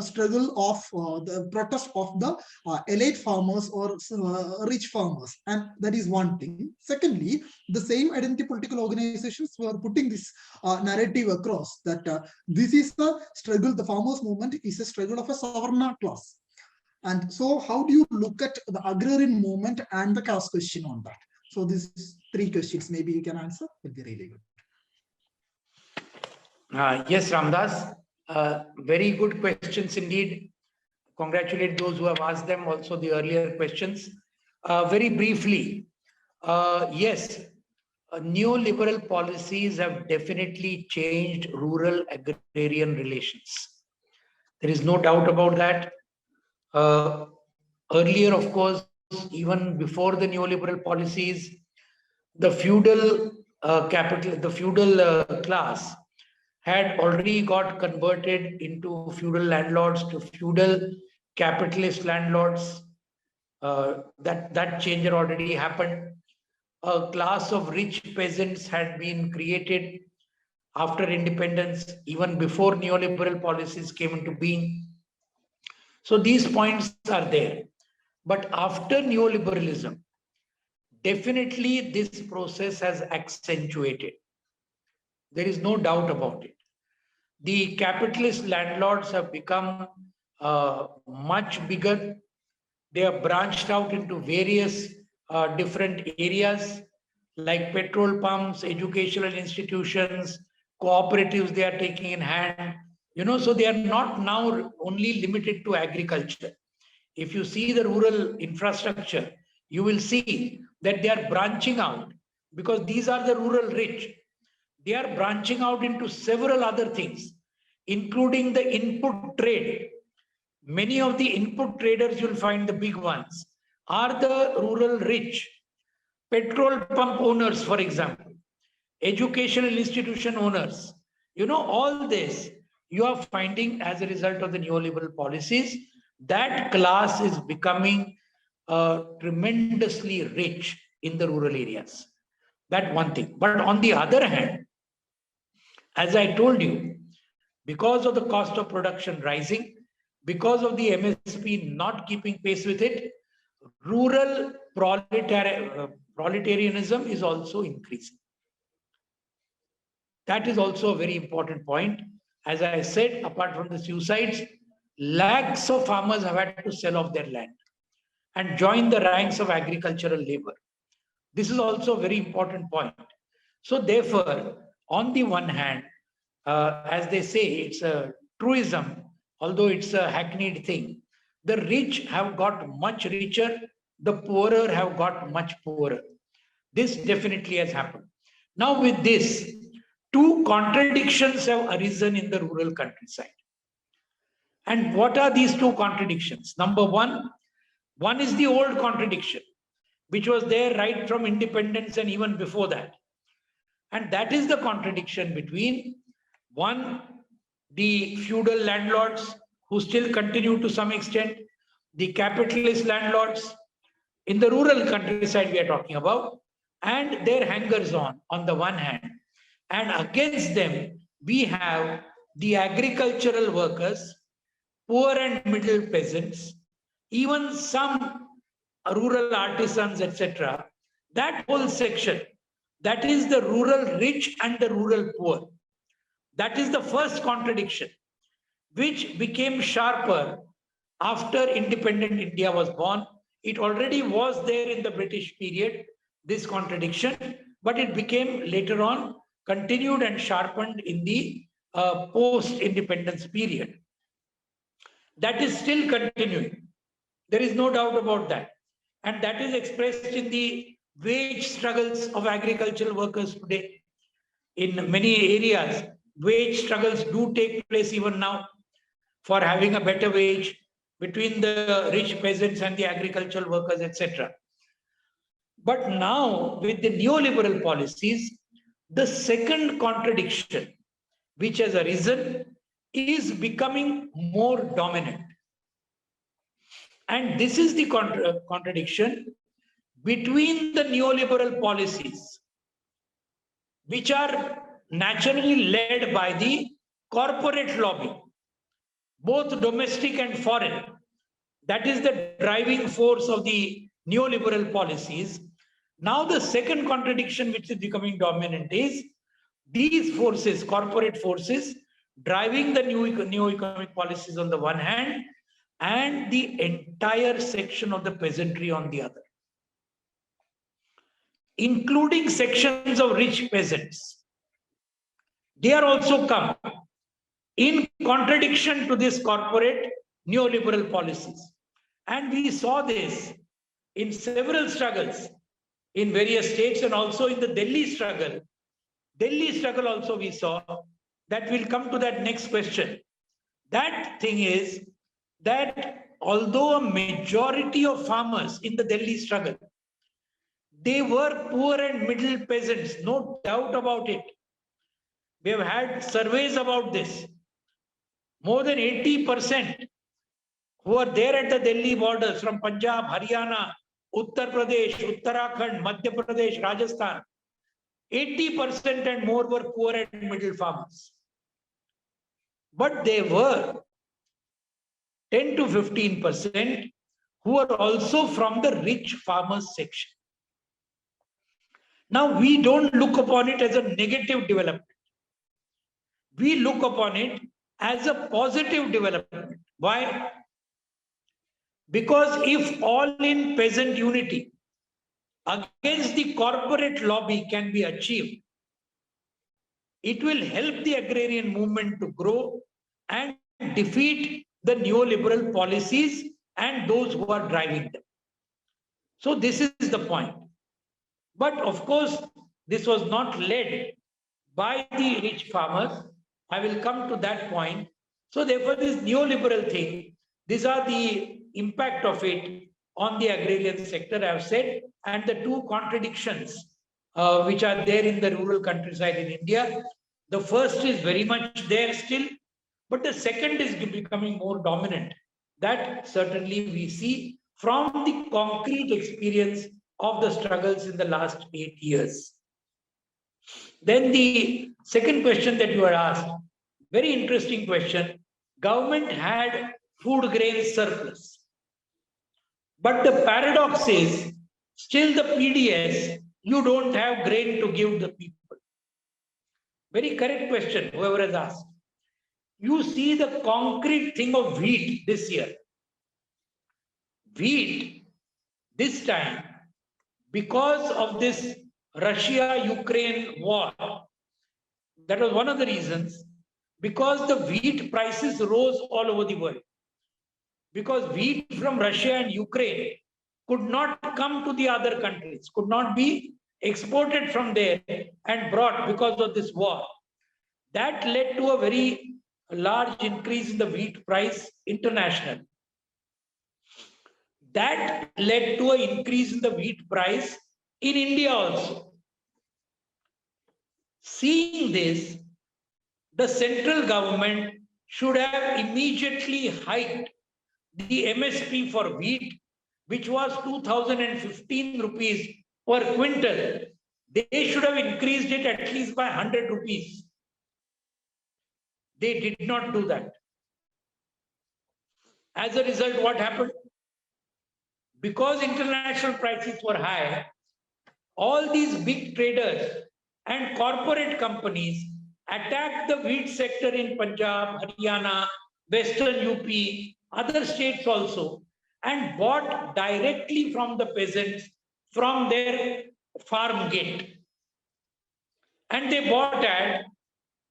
struggle of the protest of the elite farmers or rich farmers, and that is one thing. Secondly, the same identity political organizations were putting this narrative across that this is the struggle, the farmers movement is a struggle of a Savarna class. And so how do you look at the agrarian movement and the caste question on that? So these 3 questions, maybe you can answer, will be really good. Yes, Ramdas, very good questions indeed. Congratulate those who have asked them, also the earlier questions. Very briefly, yes, neoliberal policies have definitely changed rural agrarian relations. There is no doubt about that. Earlier, of course, even before the neoliberal policies, the feudal the feudal class had already got converted into feudal landlords to feudal capitalist landlords. That change had already happened. A class of rich peasants had been created after independence, even before neoliberal policies came into being. So these points are there. But after neoliberalism, definitely this process has accentuated. There is no doubt about it. The capitalist landlords have become much bigger. They have branched out into various different areas like petrol pumps, educational institutions, cooperatives they are taking in hand. So they are not now only limited to agriculture. If you see the rural infrastructure, you will see that they are branching out because these are the rural rich. They are branching out into several other things, including the input trade. Many of the input traders, you'll find the big ones, are the rural rich. Petrol pump owners, for example, educational institution owners. All this you are finding as a result of the neoliberal policies. That class is becoming tremendously rich in the rural areas. That one thing. But on the other hand, as I told you, because of the cost of production rising, because of the MSP not keeping pace with it, rural proletarianism is also increasing. That is also a very important point. As I said, apart from the suicides, lakhs of farmers have had to sell off their land and join the ranks of agricultural labor. This is also a very important point. So therefore, on the one hand, as they say, it's a truism, although it's a hackneyed thing. The rich have got much richer, the poorer have got much poorer. This definitely has happened. Now with this, two contradictions have arisen in the rural countryside. And what are these two contradictions? Number one is the old contradiction, which was there right from independence and even before that. And that is the contradiction between, one, the feudal landlords who still continue to some extent, the capitalist landlords in the rural countryside we are talking about, and their hangers on the one hand. And against them, we have the agricultural workers, poor and middle peasants, even some rural artisans, etc. That whole section, that is the rural rich and the rural poor. That is the first contradiction, which became sharper after independent India was born. It already was there in the British period, this contradiction, but it became later on continued and sharpened in the post-independence period. That is still continuing. There is no doubt about that. And that is expressed in the wage struggles of agricultural workers today. In many areas, wage struggles do take place even now for having a better wage between the rich peasants and the agricultural workers, etc. But now, with the neoliberal policies, the second contradiction which has arisen is becoming more dominant. And this is the contradiction between the neoliberal policies, which are naturally led by the corporate lobby, both domestic and foreign. That is the driving force of the neoliberal policies. Now the second contradiction which is becoming dominant is these forces, corporate forces, driving the new economic policies on the one hand, and the entire section of the peasantry on the other, including sections of rich peasants. They are also come in contradiction to this corporate neoliberal policies. And we saw this in several struggles in various states and also in the Delhi struggle. Delhi struggle also we saw that. We'll come to that next question. That thing is that although a majority of farmers in the Delhi struggle, They were poor and middle peasants, no doubt about it. We have had surveys about this. More than 80% who are there at the Delhi borders from Punjab, Haryana, Uttar Pradesh, Uttarakhand, Madhya Pradesh, Rajasthan, 80% and more were poor and middle farmers. But there were 10 to 15% who are also from the rich farmers section. Now, we don't look upon it as a negative development. We look upon it as a positive development. Why? Because if all in peasant unity against the corporate lobby can be achieved, it will help the agrarian movement to grow and defeat the neoliberal policies and those who are driving them. So this is the point. But of course, this was not led by the rich farmers. I will come to that point. So therefore, this neoliberal thing, these are the impact of it on the agrarian sector, I have said, and the two contradictions which are there in the rural countryside in India. The first is very much there still, but the second is becoming more dominant. That certainly we see from the concrete experience of the struggles in the last 8 years. Then the second question that you had asked, very interesting question. Government had food grain surplus. But the paradox is, still the PDS, you don't have grain to give the people. Very correct question, whoever has asked. You see the concrete thing of wheat this year. Wheat, this time, because of this Russia-Ukraine war, that was one of the reasons, because the wheat prices rose all over the world. Because wheat from Russia and Ukraine could not come to the other countries, could not be exported from there and brought because of this war. That led to a very large increase in the wheat price internationally. That led to an increase in the wheat price in India also. Seeing this, the central government should have immediately hiked the MSP for wheat, which was 2015 rupees per quintal. They should have increased it at least by 100 rupees. They did not do that. As a result, what happened? Because international prices were high, all these big traders and corporate companies attacked the wheat sector in Punjab, Haryana, Western UP, other states also, and bought directly from the peasants from their farm gate. And they bought at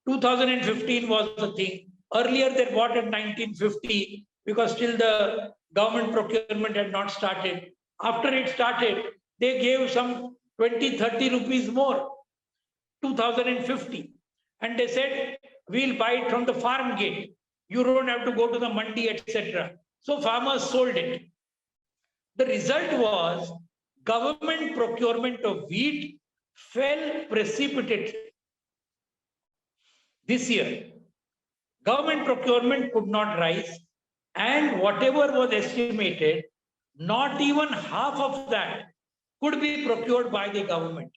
2015 was the thing. Earlier they bought at 1950 because still the government procurement had not started. After it started, they gave some 20-30 rupees more, 2050. And they said, we'll buy it from the farm gate. You don't have to go to the mandi, etc. So farmers sold it. The result was government procurement of wheat fell precipitously. This year, government procurement could not rise, and whatever was estimated, not even half of that could be procured by the government.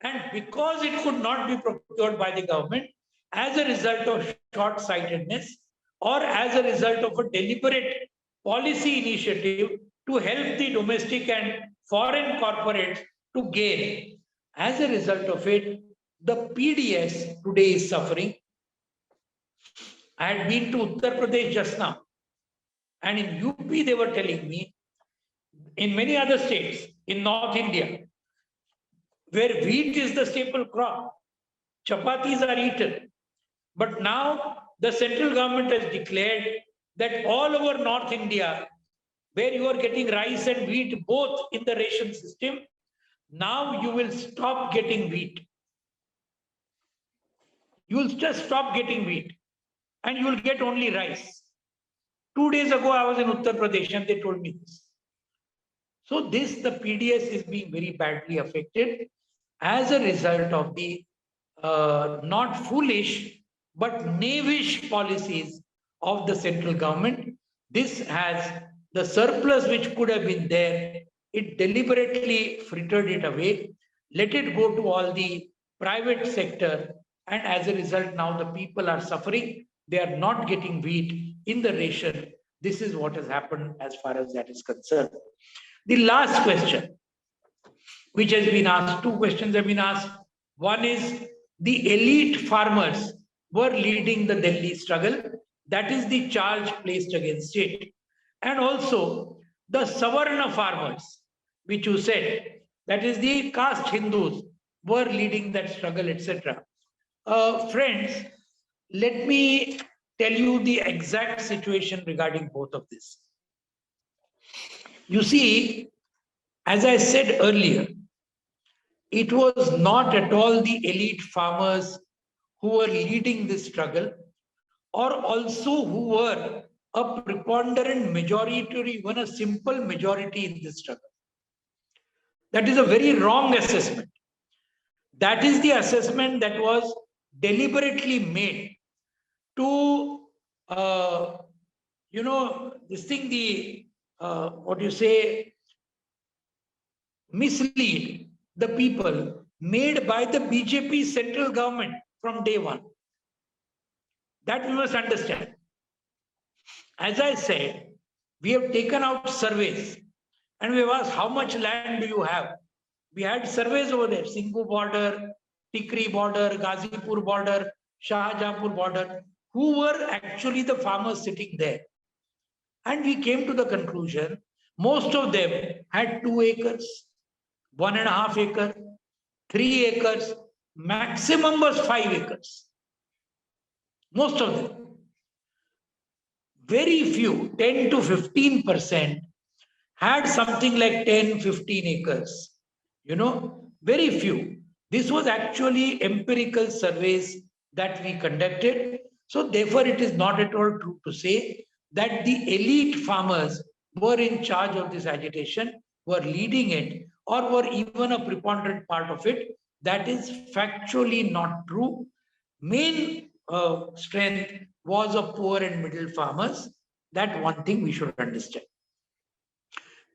And because it could not be procured by the government, as a result of short-sightedness or as a result of a deliberate policy initiative to help the domestic and foreign corporates to gain, as a result of it, the PDS today is suffering. I had been to Uttar Pradesh just now, and in UP they were telling me, in many other states in North India, where wheat is the staple crop, chapatis are eaten. But now the central government has declared that all over North India, where you are getting rice and wheat both in the ration system, now you will stop getting wheat. You will just stop getting wheat and you will get only rice. 2 days ago, I was in Uttar Pradesh and they told me this. So the PDS is being very badly affected as a result of the not foolish but knavish policies of the central government. This has the surplus which could have been there, it deliberately frittered it away, let it go to all the private sector, and as a result, now the people are suffering. They are not getting wheat in the ration. This is what has happened as far as that is concerned. The last question, which has been asked, two questions have been asked. One is the elite farmers were leading the Delhi struggle. That is the charge placed against it. And also the Savarna farmers, which you said, that is the caste Hindus, were leading that struggle, etc. Friends, let me tell you the exact situation regarding both of this. You see, as I said earlier, it was not at all the elite farmers who were leading this struggle, or also who were a preponderant majority or even a simple majority in this struggle. That is a very wrong assessment. That is the assessment that was deliberately made to, mislead the people, made by the BJP central government from day one. That we must understand. As I said, we have taken out surveys and we have asked, how much land do you have? We had surveys over there, Singhu border, Tikri border, Ghazipur border, Shahjahanpur border, who were actually the farmers sitting there. And we came to the conclusion, most of them had 2 acres, 1.5 acre, 3 acres, maximum was 5 acres. Most of them. Very few, 10 to 15%, had something like 10, 15 acres. Very few. This was actually empirical surveys that we conducted. So therefore, it is not at all true to say that the elite farmers were in charge of this agitation, were leading it, or were even a preponderant part of it. That is factually not true. Main strength was of poor and middle farmers. That one thing we should understand.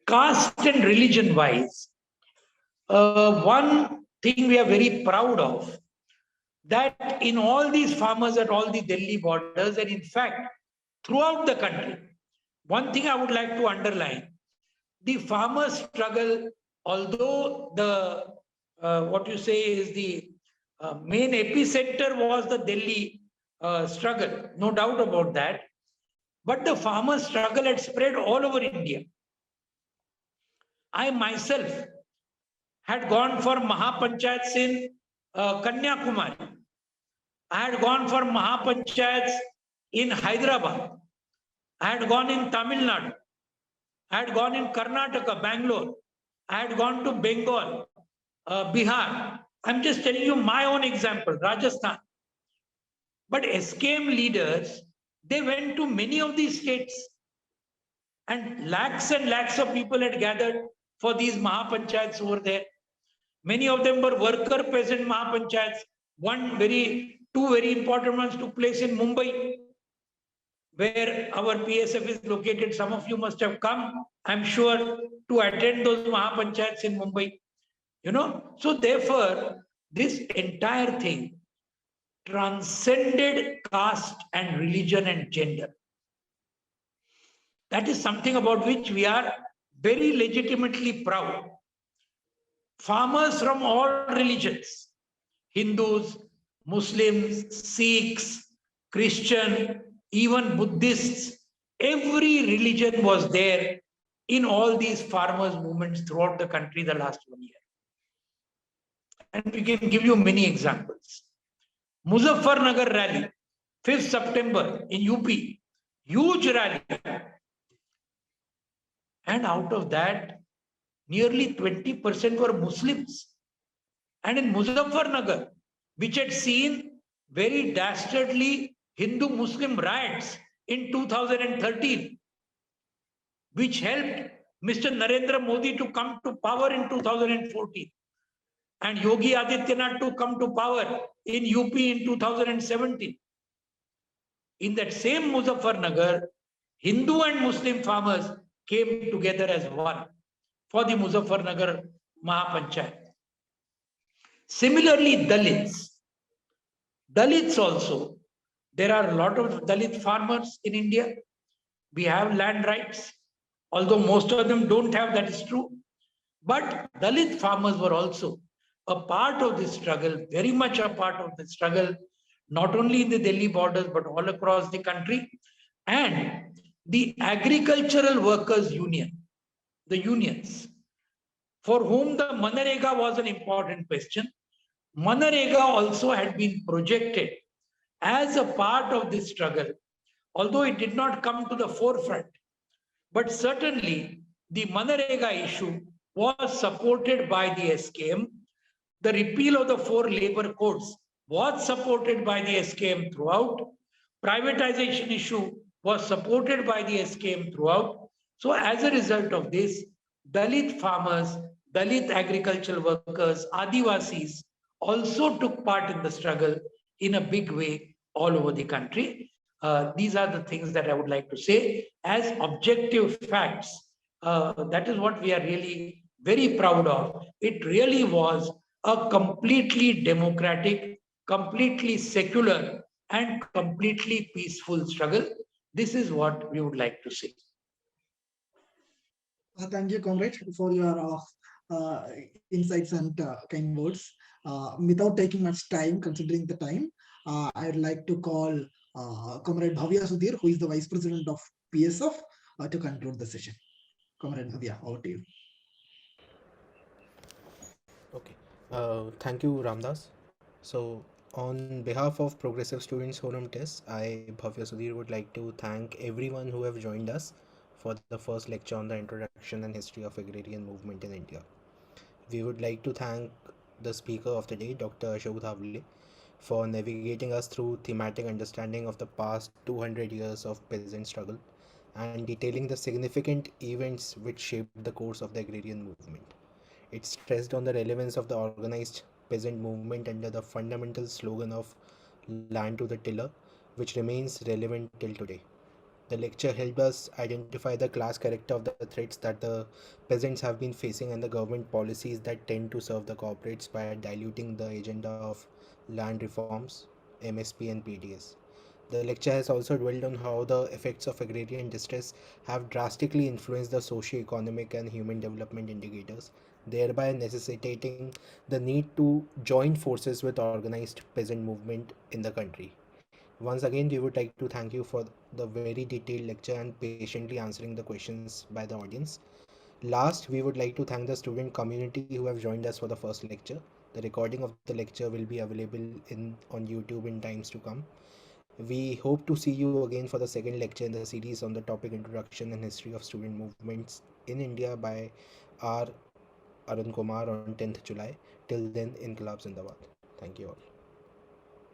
Caste and religion wise, one thing we are very proud of, that in all these farmers at all the Delhi borders, and in fact throughout the country, one thing I would like to underline, the farmer struggle, although the main epicenter was the Delhi struggle, no doubt about that, but the farmer struggle had spread all over India. I myself had gone for Mahapanchayats in Kanyakumari. I had gone for Mahapanchayats in Hyderabad. I had gone in Tamil Nadu. I had gone in Karnataka, Bangalore. I had gone to Bengal, Bihar. I'm just telling you my own example, Rajasthan. But SKM leaders, they went to many of these states, and lakhs of people had gathered for these Mahapanchayats over there. Many of them were worker peasant Mahapanchayats. Two very important ones took place in Mumbai, where our PSF is located. Some of you must have come, I'm sure, to attend those Mahapanchayats in Mumbai. So therefore, this entire thing transcended caste and religion and gender. That is something about which we are very legitimately proud. Farmers from all religions, Hindus, Muslims, Sikhs, Christian, even Buddhists, every religion was there in all these farmers' movements throughout the country the last 1 year. And we can give you many examples. Muzaffarnagar rally, 5th September in UP, huge rally. And out of that, nearly 20% were Muslims. And in Muzaffarnagar, which had seen very dastardly Hindu-Muslim riots in 2013, which helped Mr. Narendra Modi to come to power in 2014 and Yogi Adityanath to come to power in UP in 2017. In that same Muzaffarnagar, Hindu and Muslim farmers came together as one for the Muzaffarnagar Mahapanchayat. Similarly, Dalits also. There are a lot of Dalit farmers in India. We have land rights, although most of them don't have, that is true. But Dalit farmers were also a part of this struggle, very much a part of the struggle, not only in the Delhi borders, but all across the country. And the Agricultural Workers Union, the unions, for whom the Manarega was an important question. Manarega also had been projected as a part of this struggle, although it did not come to the forefront. But certainly, the Manarega issue was supported by the SKM. The repeal of the 4 labor codes was supported by the SKM throughout. Privatization issue was supported by the SKM throughout. So as a result of this, Dalit farmers, Dalit agricultural workers, Adivasis also took part in the struggle in a big way all over the country. These are the things that I would like to say as objective facts. That is what we are really very proud of. It really was a completely democratic, completely secular, and completely peaceful struggle. This is what we would like to say. Thank you, comrade, for your insights and kind words. Without taking much time, considering the time, I would like to call Comrade Bhavya Sudhir, who is the Vice President of PSF, to conclude the session. Comrade Bhavya, over to you. Okay. Thank you, Ramdas. So, on behalf of Progressive Students Forum TISS, I, Bhavya Sudhir, would like to thank everyone who have joined us for the first lecture on the introduction and history of agrarian movement in India. We would like to thank the speaker of the day, Dr. Ashok Dhawale, for navigating us through thematic understanding of the past 200 years of peasant struggle and detailing the significant events which shaped the course of the agrarian movement. It stressed on the relevance of the organized peasant movement under the fundamental slogan of land to the tiller, which remains relevant till today. The lecture helped us identify the class character of the threats that the peasants have been facing and the government policies that tend to serve the corporates by diluting the agenda of land reforms, MSP and PDS. The lecture has also dwelled on how the effects of agrarian distress have drastically influenced the socio-economic and human development indicators, thereby necessitating the need to join forces with organized peasant movement in the country. Once again, we would like to thank you for the very detailed lecture and patiently answering the questions by the audience. Last, we would like to thank the student community who have joined us for the first lecture. The recording of the lecture will be available on YouTube in times to come. We hope to see you again for the second lecture in the series on the topic Introduction and History of Student Movements in India by R. Arun Kumar on 10th July. Till then, Inqilab Zindabad. Thank you all.